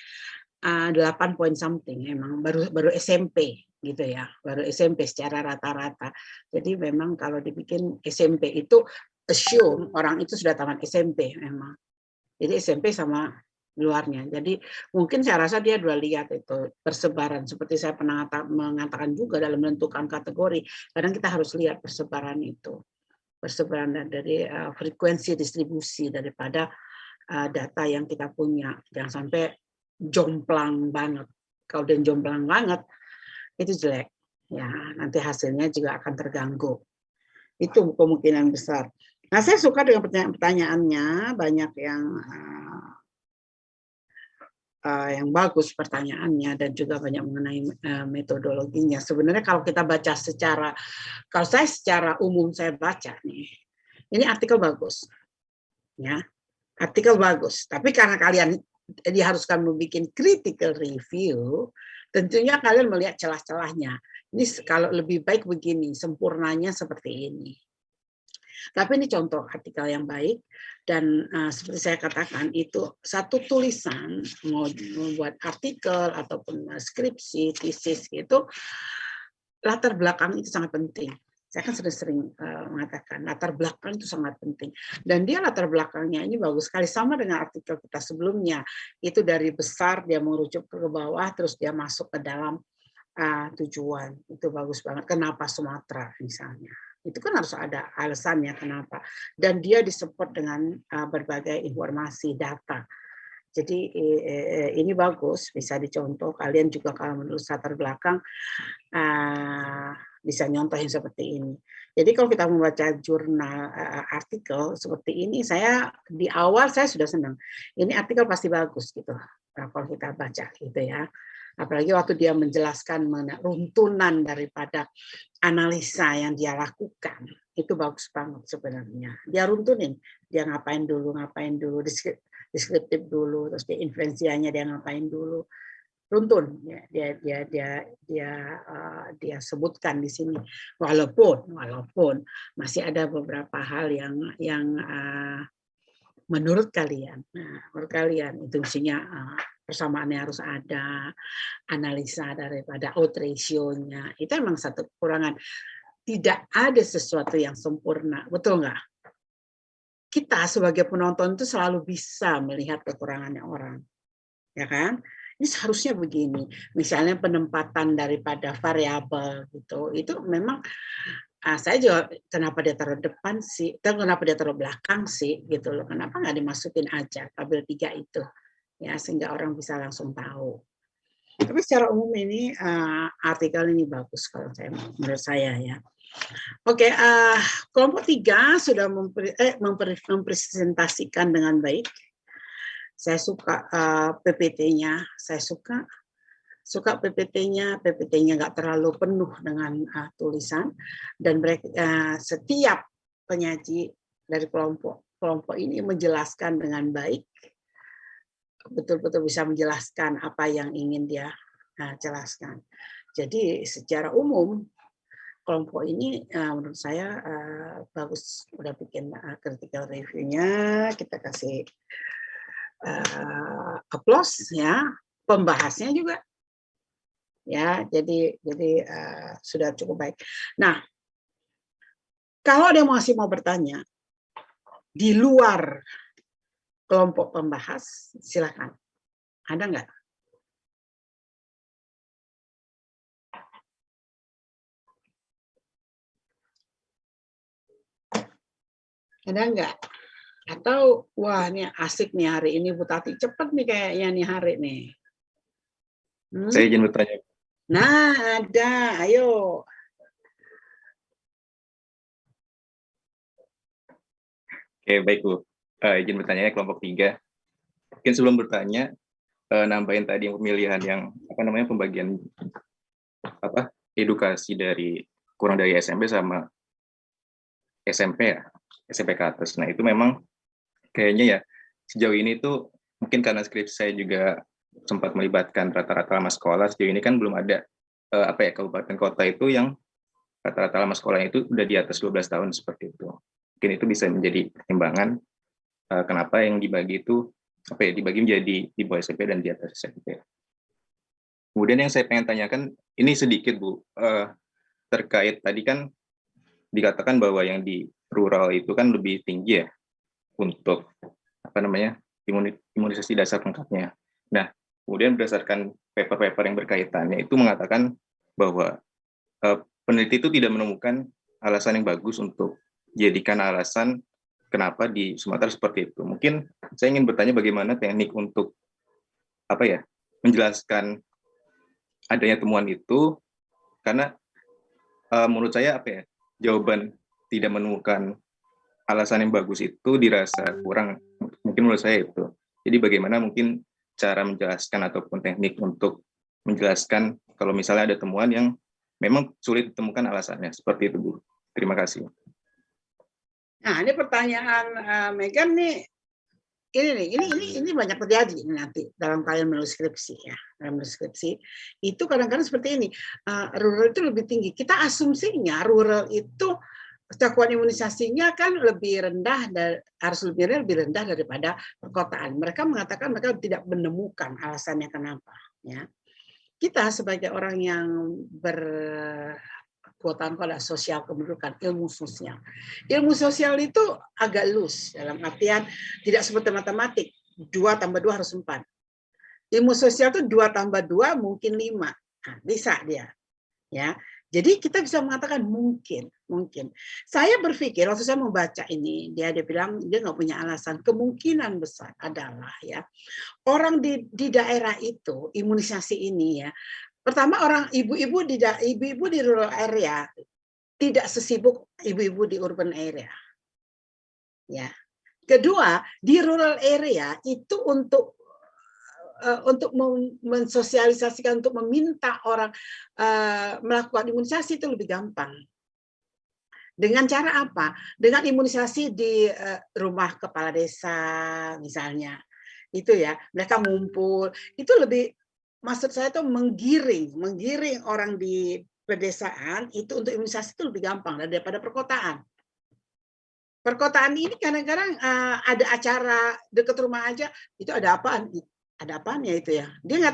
8 point something, emang baru SMP gitu ya, baru SMP secara rata-rata. Jadi memang kalau dibikin SMP itu assume orang itu sudah tamat SMP memang. Jadi SMP sama luarnya. Jadi mungkin saya rasa dia sudah lihat itu persebaran seperti saya pernah mengatakan juga dalam menentukan kategori. Kadang kita harus lihat persebaran itu. Persebaran dari frekuensi distribusi daripada data yang kita punya. Jangan sampai jomplang banget. Kalau dia jomplang banget itu jelek. Ya, nanti hasilnya juga akan terganggu. Itu kemungkinan besar. Nah, saya suka dengan pertanyaannya, banyak yang bagus pertanyaannya dan juga banyak mengenai metodologinya. Sebenarnya kalau kita baca kalau saya secara umum saya baca nih, ini artikel bagus, ya, artikel bagus. Tapi karena kalian diharuskan membuat critical review, tentunya kalian melihat celah-celahnya. Ini kalau lebih baik begini, sempurnanya seperti ini. Tapi ini contoh artikel yang baik dan seperti saya katakan itu satu tulisan mau membuat artikel ataupun skripsi, tesis gitu, latar belakang itu sangat penting. Saya kan sering mengatakan latar belakang itu sangat penting. Dan dia latar belakangnya ini bagus sekali, sama dengan artikel kita sebelumnya. Itu dari besar dia merujuk ke bawah, terus dia masuk ke dalam tujuan. Itu bagus banget. Kenapa Sumatera misalnya? Itu kan harus ada alasannya kenapa. Dan dia disupport dengan berbagai informasi, data. Jadi ini bagus, bisa dicontoh. Kalian juga kalau menulis latar belakang bisa nyontoh yang seperti ini. Jadi kalau kita membaca jurnal artikel seperti ini, saya di awal saya sudah senang. Ini artikel pasti bagus gitu. Kalau kita baca gitu ya. Apalagi waktu dia menjelaskan mengenai runtunan daripada analisa yang dia lakukan, itu bagus banget sebenarnya. Dia runtunin, dia ngapain dulu, deskriptif dulu, terus dia inferensianya dia ngapain dulu, runtun dia sebutkan di sini. Walaupun masih ada beberapa hal yang menurut kalian, itu mestinya persamaannya harus ada, analisa daripada out ratio-nya. Itu memang satu kekurangan. Tidak ada sesuatu yang sempurna, betul nggak? Kita sebagai penonton itu selalu bisa melihat kekurangannya orang, ya kan? Ini seharusnya begini. Misalnya penempatan daripada variabel gitu, itu memang saya juga kenapa dia taruh depan sih, kenapa dia taruh belakang sih, gitu loh. Kenapa nggak dimasukin aja tabel 3 itu? Ya, sehingga orang bisa langsung tahu. Tapi secara umum ini artikel ini bagus kalau menurut saya ya. Oke, kelompok 3 sudah mempresentasikan dengan baik. Saya suka PPT-nya, saya suka PPT-nya nggak terlalu penuh dengan tulisan, dan setiap penyaji dari kelompok ini menjelaskan dengan baik. Betul-betul bisa menjelaskan apa yang ingin dia jelaskan. Jadi secara umum kelompok ini menurut saya bagus. Udah bikin critical review-nya, kita kasih applause ya, pembahasnya juga ya. Jadi sudah cukup baik. Nah, kalau ada masih mau bertanya di luar kelompok pembahas, silakan. Ada nggak? Ada nggak? Atau wah ini asik nih hari ini Bu Tati, cepet nih kayaknya nih hari nih. Saya izin bertanya. Nah, ada. Ayo. Oke, baik Bu. Izin bertanya kelompok 3. Mungkin sebelum bertanya, nambahin tadi pemilihan yang pembagian edukasi dari kurang dari SMP sama SMP ya, SMP ke atas. Nah itu memang kayaknya ya sejauh ini tuh mungkin karena skripsi saya juga sempat melibatkan rata-rata lama sekolah, sejauh ini kan belum ada kabupaten kota itu yang rata-rata lama sekolahnya itu udah di atas 12 tahun seperti itu. Mungkin itu bisa menjadi pertimbangan kenapa yang dibagi itu dibagi menjadi di bawah SMP dan di atas SMP. Kemudian yang saya pengen tanyakan ini sedikit Bu, terkait tadi kan dikatakan bahwa yang di rural itu kan lebih tinggi ya untuk imunisasi dasar lengkapnya. Nah, kemudian berdasarkan paper-paper yang berkaitannya itu mengatakan bahwa peneliti itu tidak menemukan alasan yang bagus untuk jadikan alasan kenapa di Sumatera seperti itu. Mungkin saya ingin bertanya bagaimana teknik untuk menjelaskan adanya temuan itu, karena menurut saya jawaban tidak menemukan alasan yang bagus itu dirasa kurang, mungkin menurut saya itu. Jadi bagaimana mungkin cara menjelaskan ataupun teknik untuk menjelaskan kalau misalnya ada temuan yang memang sulit ditemukan alasannya, seperti itu Bu. Terima kasih. Nah, ini pertanyaan Megan nih. Ini banyak terjadi nanti dalam kalian menulis skripsi ya. Dalam menulis skripsi itu kadang-kadang seperti ini. Rural itu lebih tinggi. Kita asumsinya rural itu cakupan imunisasinya kan lebih rendah, harus lebih rendah daripada perkotaan. Mereka mengatakan mereka tidak menemukan alasannya kenapa. Ya, kita sebagai orang yang quote-unquote ada sosial kependudukan, ilmu sosial. Ilmu sosial itu agak loose dalam artian tidak seperti matematik, 2 tambah 2 harus 4. Ilmu sosial itu 2 tambah 2 mungkin 5. Nah, bisa dia. Ya. Jadi kita bisa mengatakan mungkin. Saya berpikir waktu saya membaca ini, dia bilang dia nggak punya alasan. Kemungkinan besar adalah ya orang di daerah itu imunisasi ini ya. Pertama orang ibu-ibu di rural area tidak sesibuk ibu-ibu di urban area. Ya. Kedua, di rural area itu untuk mensosialisasikan, untuk meminta orang melakukan imunisasi itu lebih gampang. Dengan cara apa? Dengan imunisasi di rumah kepala desa misalnya. Itu ya, mereka ngumpul. Itu lebih, maksud saya itu menggiring orang di pedesaan itu untuk imunisasi itu lebih gampang daripada perkotaan. Perkotaan ini kadang-kadang ada acara dekat rumah aja, itu ada apaan? Ada apaan ya itu ya? Dia nggak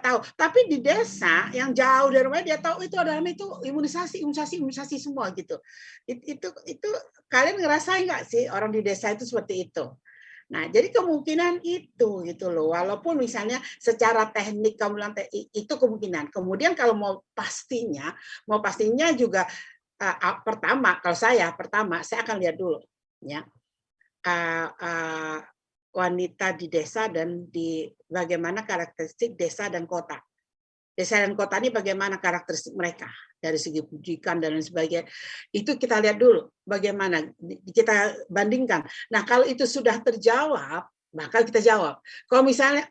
tahu. Tapi di desa yang jauh dari rumah dia tahu itu adalah itu imunisasi semua gitu. Itu kalian ngerasain nggak sih orang di desa itu seperti itu? Nah, jadi kemungkinan itu gitu loh. Walaupun misalnya secara teknik kamu bilang itu kemungkinan. Kemudian kalau mau pastinya juga pertama saya akan lihat dulu ya. Wanita di desa dan di bagaimana karakteristik desa dan kota. Desa dan kota ini bagaimana karakteristik mereka dari segi pendidikan dan lain sebagainya. Itu kita lihat dulu bagaimana kita bandingkan. Nah, kalau itu sudah terjawab, maka kita jawab. Kalau misalnya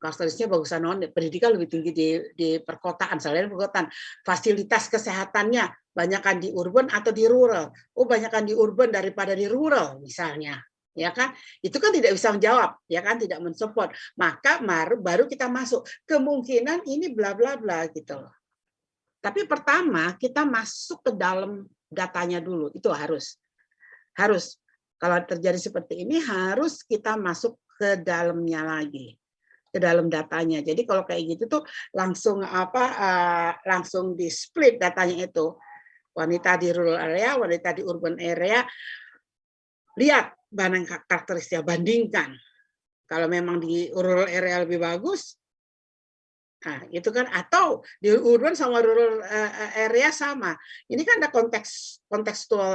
karakteristiknya bagusan pendidikan lebih tinggi di perkotaan, selain perkotaan, fasilitas kesehatannya banyakkan di urban atau di rural. Oh, banyakkan di urban daripada di rural misalnya. Ya kan, itu kan tidak bisa menjawab, ya kan, tidak mensupport, maka baru kita masuk kemungkinan ini bla bla bla gitu loh. Tapi pertama kita masuk ke dalam datanya dulu, itu harus kalau terjadi seperti ini harus kita masuk ke dalamnya lagi, ke dalam datanya. Jadi kalau kayak gitu tuh langsung langsung di split datanya itu, wanita di rural area, wanita di urban area. Lihat mana karakteristiknya, bandingkan. Kalau memang di rural area lebih bagus, nah itu kan, atau di urban sama rural area sama. Ini kan ada kontekstual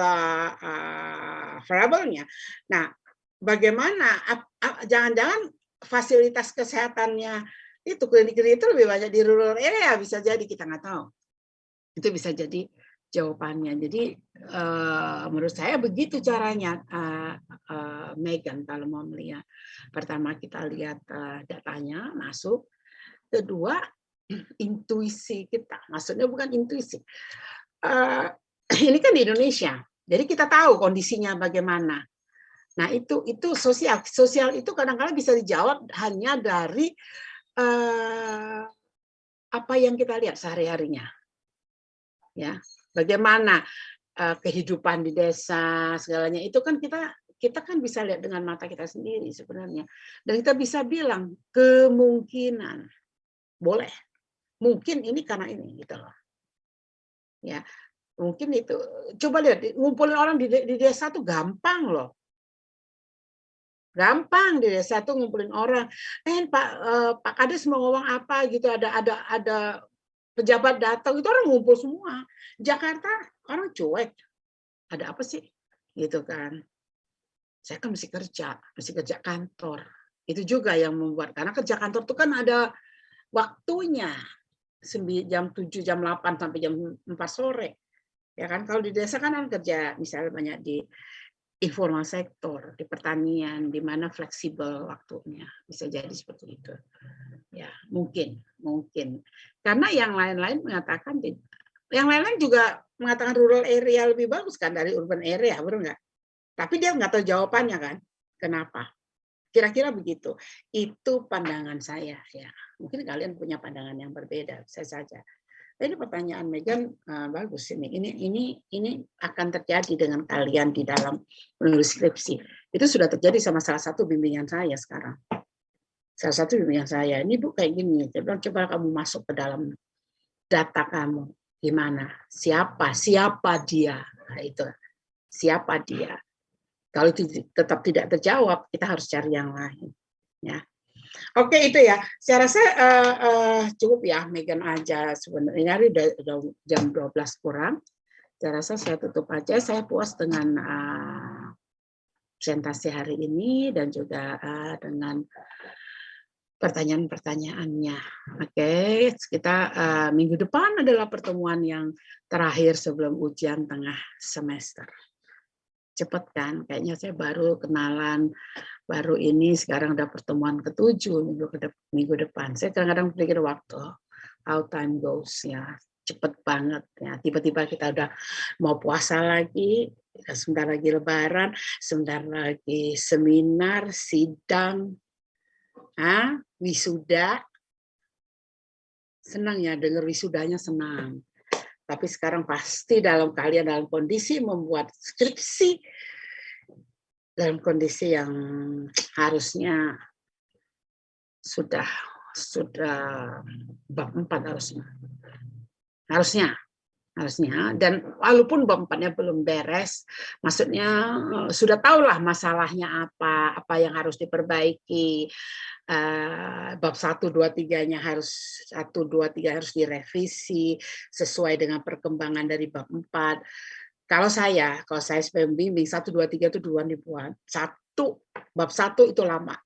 variabelnya. Nah, bagaimana? Jangan-jangan fasilitas kesehatannya itu klinik-klinik itu lebih banyak di rural area, bisa jadi, kita nggak tahu. Itu bisa jadi jawabannya. Jadi menurut saya begitu caranya, Megan, kalau mau melihat. Pertama kita lihat datanya masuk. Kedua, intuisi kita. Maksudnya bukan intuisi. Ini kan di Indonesia. Jadi kita tahu kondisinya bagaimana. Nah, itu sosial. Sosial itu kadang-kadang bisa dijawab hanya dari apa yang kita lihat sehari-harinya. Ya. Bagaimana kehidupan di desa segalanya itu kan kita kan bisa lihat dengan mata kita sendiri sebenarnya, dan kita bisa bilang kemungkinan boleh, mungkin ini karena ini gitu loh ya, mungkin itu. Coba lihat, ngumpulin orang di desa tuh gampang loh, gampang di desa tuh ngumpulin orang. Pak Kades mau ngomong apa gitu, ada pejabat datang, itu orang ngumpul semua. Jakarta orang cuek. Ada apa sih? Gitu kan. Saya kan mesti kerja kantor. Itu juga yang membuat, karena kerja kantor itu kan ada waktunya. Jam 7, jam 8 sampai jam 4 sore. Ya kan, kalau di desa kan orang kerja misalnya banyak di informal sektor, di pertanian, di mana fleksibel waktunya. Bisa jadi seperti itu. Ya, mungkin. Karena yang lain-lain mengatakan, yang lain-lain juga mengatakan rural area lebih bagus kan dari urban area, benar nggak? Tapi dia nggak tahu jawabannya kan, kenapa? Kira-kira begitu. Itu pandangan saya ya. Mungkin kalian punya pandangan yang berbeda, bisa saja. Ini pertanyaan Megan bagus ini. Ini akan terjadi dengan kalian di dalam menulis skripsi. Itu sudah terjadi sama salah satu bimbingan saya sekarang. Salah satu bimbingan saya, ini Bu kayak gini. Coba kamu masuk ke dalam data kamu. Gimana? Siapa dia? Nah, itu siapa dia? Kalau itu tetap tidak terjawab, kita harus cari yang lain. Ya. Oke, itu ya. Saya rasa cukup ya, Megan aja sebenarnya. Ini udah jam 12 kurang. Saya rasa saya tutup aja. Saya puas dengan presentasi hari ini dan juga dengan pertanyaan-pertanyaannya. Oke, kita minggu depan adalah pertemuan yang terakhir sebelum ujian tengah semester. Cepet kan? Kayaknya saya baru kenalan, baru ini sekarang udah pertemuan ke-7 minggu depan. Saya kadang-kadang pikir waktu, how time goes ya, cepet banget ya. Tiba-tiba kita udah mau puasa lagi, sebentar lagi Lebaran, sebentar lagi seminar, sidang, wisuda. Senang ya dengar wisudanya, senang. Tapi sekarang pasti dalam kondisi membuat skripsi dalam kondisi yang harusnya sudah bab 4 harusnya, dan walaupun bab 4-nya belum beres, maksudnya sudah tahulah masalahnya apa yang harus diperbaiki. Bab 1, 2, 3-nya harus 1, 2, 3 harus direvisi sesuai dengan perkembangan dari bab 4. Kalau saya sebagai pembimbing 1, 2, 3 itu duluan dibuat. Bab 1 itu lama.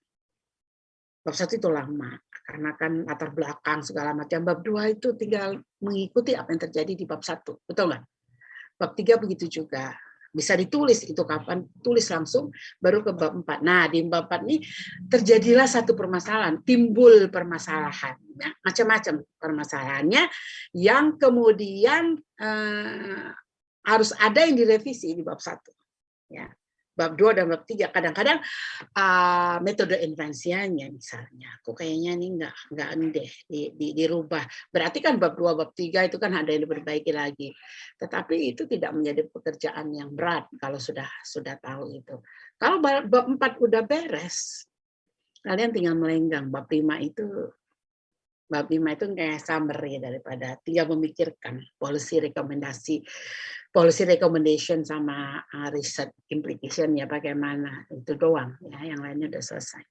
Bab 1 itu lama karena kan latar belakang segala macam. Bab 2 itu tinggal mengikuti apa yang terjadi di bab 1. Betul nggak? Bab 3 begitu juga. Bisa ditulis itu kapan, tulis langsung baru ke bab 4. Nah, di bab 4 ini terjadilah satu permasalahan, timbul permasalahan, ya, macam-macam permasalahannya yang kemudian harus ada yang direvisi di bab 1. Ya. Bab 2 dan bab 3 kadang-kadang metode intervensinya misalnya kok kayaknya ini enggak deh dirubah. Berarti kan bab 2 bab 3 itu kan ada yang diperbaiki lagi. Tetapi itu tidak menjadi pekerjaan yang berat kalau sudah tahu itu. Kalau bab 4 udah beres, kalian tinggal melenggang. Bab 5 itu kayak summary daripada tinggal memikirkan policy recommendation sama riset implication ya bagaimana, itu doang ya, yang lainnya udah selesai.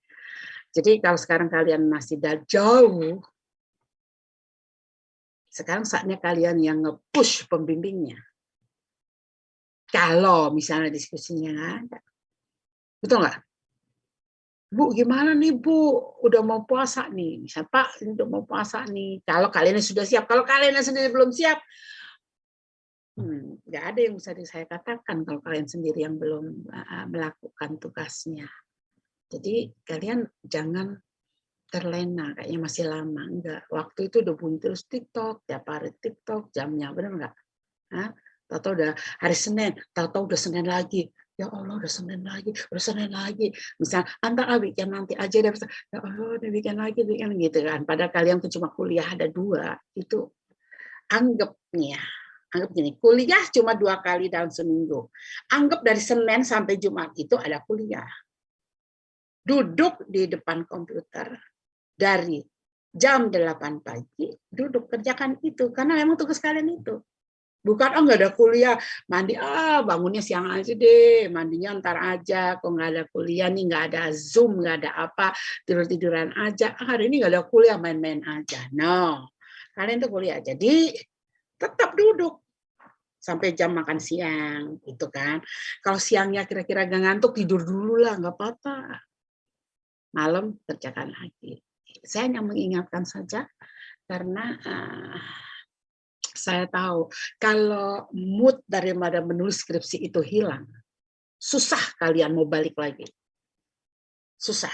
Jadi kalau sekarang kalian masih jauh, sekarang saatnya kalian yang nge-push pembimbingnya. Kalau misalnya diskusinya nggak ada, betul nggak? Bu, gimana nih Bu? Udah mau puasa nih. Misal Pak, udah mau puasa nih. Kalau kalian sudah siap, kalau kalian sendiri belum siap, nggak ada yang bisa saya katakan kalau kalian sendiri yang belum melakukan tugasnya. Jadi kalian jangan terlena, kayaknya masih lama. Enggak, waktu itu udah bunyi terus TikTok, tiap hari TikTok, jamnya, benar nggak? Tahu-tahu udah hari Senin, tahu-tahu udah Senin lagi. Ya Allah, udah Senin lagi. Misal, antar weekend nanti aja deh. Ya Allah, udah weekend lagi gitu kan. Padahal kalian tuh cuma kuliah ada 2, itu anggap gini, kuliah cuma 2 kali dalam seminggu. Anggap dari Senin sampai Jumat itu ada kuliah. Duduk di depan komputer dari jam 8 pagi, duduk kerjakan itu karena memang tugas kalian itu. Bukan nggak ada kuliah, mandi bangunnya siang aja deh, mandinya ntar aja, kok nggak ada kuliah nih, nggak ada Zoom, nggak ada apa, tidur-tiduran aja, hari ini nggak ada kuliah, main-main aja. No, kalian tuh kuliah, jadi tetap duduk sampai jam makan siang, gitu kan. Kalau siangnya kira-kira gak ngantuk, tidur dulu lah, nggak apa-apa. Malam kerjakan lagi. Saya hanya mengingatkan saja, karena saya tahu kalau mood daripada menulis skripsi itu hilang, susah kalian mau balik lagi. Susah.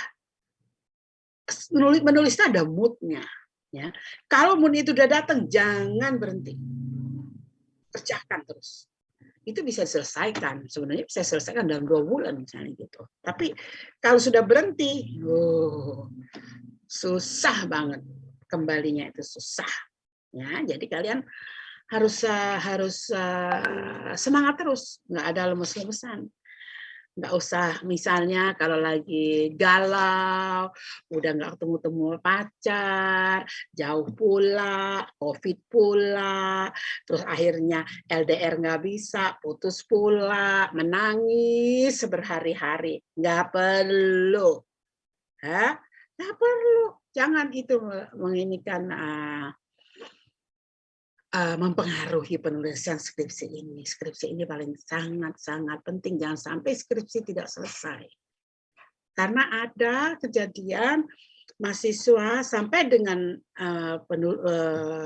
Menulisnya ada moodnya. Ya. Kalau mood itu udah datang, jangan berhenti. Kerjakan terus. Itu bisa diselesaikan. Sebenarnya bisa diselesaikan dalam 2 bulan misalnya gitu. Tapi kalau sudah berhenti, susah banget. Kembalinya itu susah. Ya, jadi kalian harus semangat terus, nggak ada lemes-lemesan. Nggak usah, misalnya kalau lagi galau, udah nggak ketemu-temu pacar, jauh pula, COVID pula, terus akhirnya LDR nggak bisa, putus pula, menangis berhari-hari. Nggak perlu. Nggak perlu. Jangan itu menginikan mempengaruhi penulisan skripsi ini. Skripsi ini paling sangat-sangat penting. Jangan sampai skripsi tidak selesai. Karena ada kejadian mahasiswa sampai dengan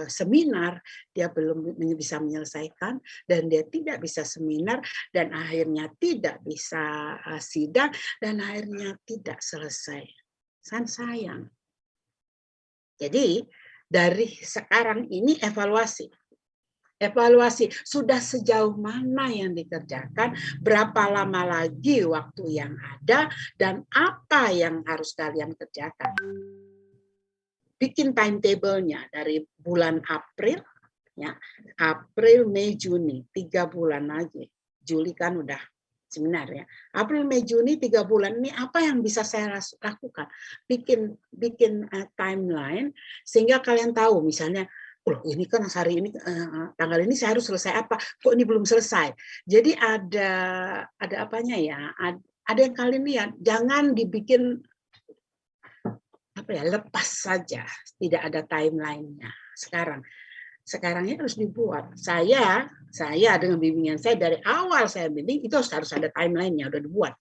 seminar, dia belum bisa menyelesaikan, dan dia tidak bisa seminar, dan akhirnya tidak bisa sidang, dan akhirnya tidak selesai. Sayang. Jadi, dari sekarang ini evaluasi. Evaluasi sudah sejauh mana yang dikerjakan, berapa lama lagi waktu yang ada, dan apa yang harus kalian kerjakan. Bikin timetable-nya dari bulan April, ya, April, Mei, Juni, 3 bulan lagi. Juli kan udah seminar ya. April, Mei, Juni, 3 bulan ini apa yang bisa saya lakukan? Bikin timeline sehingga kalian tahu, misalnya, oh ini kan hari ini tanggal ini saya harus selesai apa? Kok ini belum selesai? Jadi ada apanya ya? Ada yang kalian lihat, jangan dibikin apa ya, lepas saja, tidak ada timeline-nya. Sekarang ini harus dibuat. Saya dengan bimbingan saya dari awal saya bimbing itu harus ada timeline-nya, udah dibuat.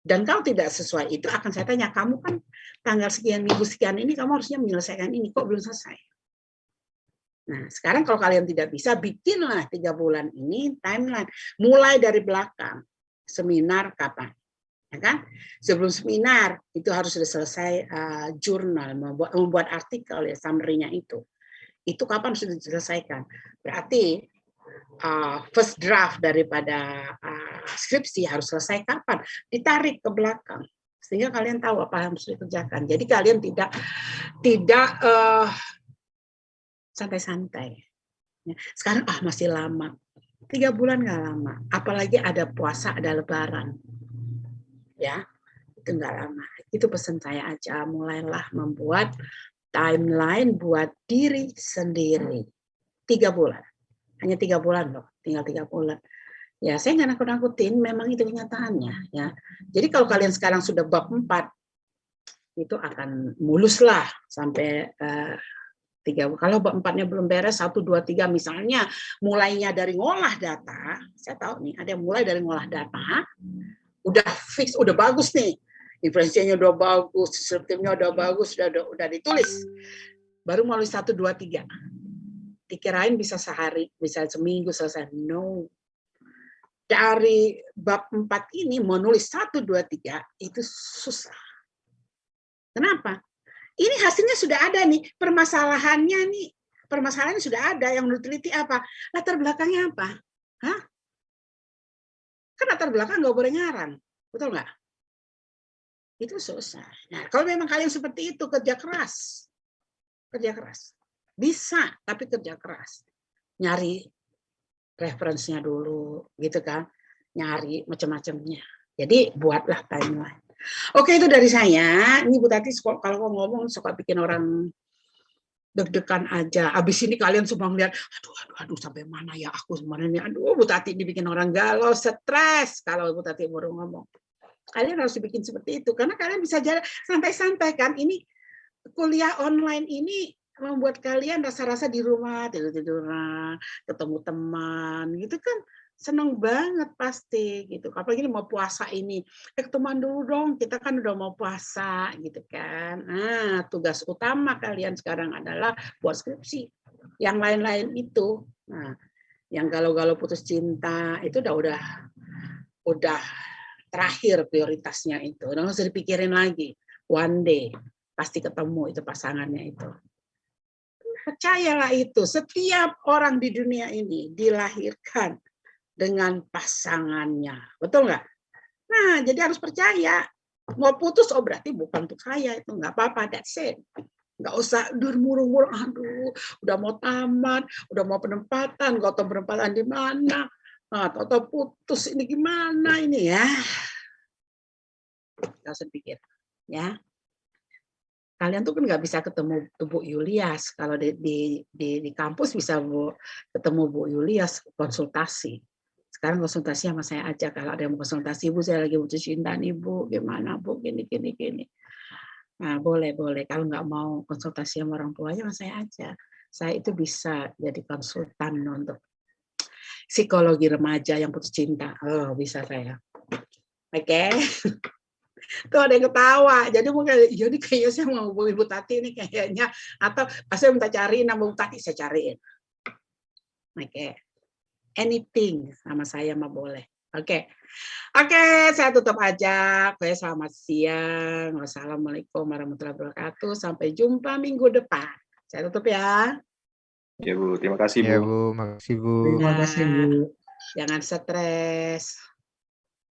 Dan kalau tidak sesuai itu akan saya tanya, kamu kan tanggal sekian, minggu sekian ini kamu harusnya menyelesaikan ini, kok belum selesai? Nah, sekarang kalau kalian tidak bisa, bikinlah 3 bulan ini timeline. Mulai dari belakang, seminar kapan? Ya kan? Sebelum seminar itu harus sudah selesai jurnal, membuat artikel ya, summary-nya itu. Itu kapan sudah diselesaikan? Berarti first draft daripada skripsi harus selesai kapan? Ditarik ke belakang sehingga kalian tahu apa yang harus dikerjakan. Jadi kalian tidak santai-santai. Sekarang masih lama. 3 bulan nggak lama. Apalagi ada puasa, ada lebaran. Ya, itu nggak lama. Itu pesan saya aja. Mulailah membuat timeline buat diri sendiri. 3 bulan. Hanya 3 bulan loh. Tinggal 3 bulan. Ya, saya nggak nakut-nakutin. Memang itu kenyataannya. Ya. Jadi kalau kalian sekarang sudah bab 4, itu akan mulus lah sampai 3. Kalau bab 4-nya belum beres, 1, 2, 3 misalnya, mulainya dari ngolah data, saya tahu nih, ada yang mulai dari ngolah data, udah fix, udah bagus nih, inferensinya udah bagus, deskriptifnya udah bagus, udah ditulis, baru melalui 1, 2, 3. Dikirain bisa sehari, bisa seminggu selesai. No. Dari bab 4 ini, mau nulis 1, 2, 3, itu susah. Kenapa? Ini hasilnya sudah ada nih, permasalahannya sudah ada, yang menurut teliti apa? Latar belakangnya apa? Hah? Kan latar belakang nggak boleh ngarang, betul nggak? Itu susah. Nah, kalau memang kalian seperti itu, kerja keras. Bisa, tapi kerja keras. Nyari referensinya dulu, gitu kan? Nyari macam-macamnya. Jadi buatlah timeline. Oke, itu dari saya. Ini Bu Tati kalau ngomong suka bikin orang deg-degan aja. Abis ini kalian semua ngeliat, aduh, sampai mana ya aku sebenarnya. Aduh, Bu Tati dibikin orang galau, stres kalau Bu Tati baru ngomong. Kalian harus dibikin seperti itu, karena kalian bisa jalan santai-santai kan. Ini kuliah online ini membuat kalian rasa-rasa di rumah, tidur-tiduran, ketemu teman, gitu kan. Seneng banget pasti gitu. Apalagi mau puasa ini, ketemuan dulu dong. Kita kan udah mau puasa gitu kan. Nah, tugas utama kalian sekarang adalah buat skripsi. Yang lain-lain itu, nah, yang galau-galau putus cinta itu udah terakhir prioritasnya itu. Udah nggak usah dipikirin lagi. One day pasti ketemu itu pasangannya itu. Percayalah itu. Setiap orang di dunia ini dilahirkan dengan pasangannya. Betul nggak? Nah, jadi harus percaya. Mau putus, berarti bukan untuk saya. Itu nggak apa-apa, that's it. Nggak usah murung-murung, aduh, udah mau tamat, udah mau penempatan, nggak tahu penempatan di mana. Atau putus ini gimana ini ya? Nggak usah pikir, ya. Kalian tuh kan nggak bisa ketemu Bu Yulias. Kalau di kampus bisa ketemu Bu Yulias konsultasi. Sekarang konsultasi sama saya aja. Kalau ada yang mau konsultasi, Bu, saya lagi butuh cinta nih, Bu. Gimana, Bu? Gini. Nah, boleh. Kalau nggak mau konsultasi sama orang tuanya, sama saya aja. Saya itu bisa jadi konsultan untuk psikologi remaja yang putus cinta. Oh, bisa saya. Oke. Tuh ada yang ketawa. Jadi mungkin jadi kayaknya saya mau hubungi Bu Tati ini kayaknya, atau saya minta cariin nama Bu Tati, saya cariin. Oke. Anything sama saya mah boleh. Oke, saya tutup aja. Oke, selamat siang. Wassalamualaikum warahmatullahi wabarakatuh. Sampai jumpa minggu depan. Saya tutup ya. Ya Bu, terima kasih Bu. Ya Bu, makasih Bu. Terima kasih Bu. Jangan stres.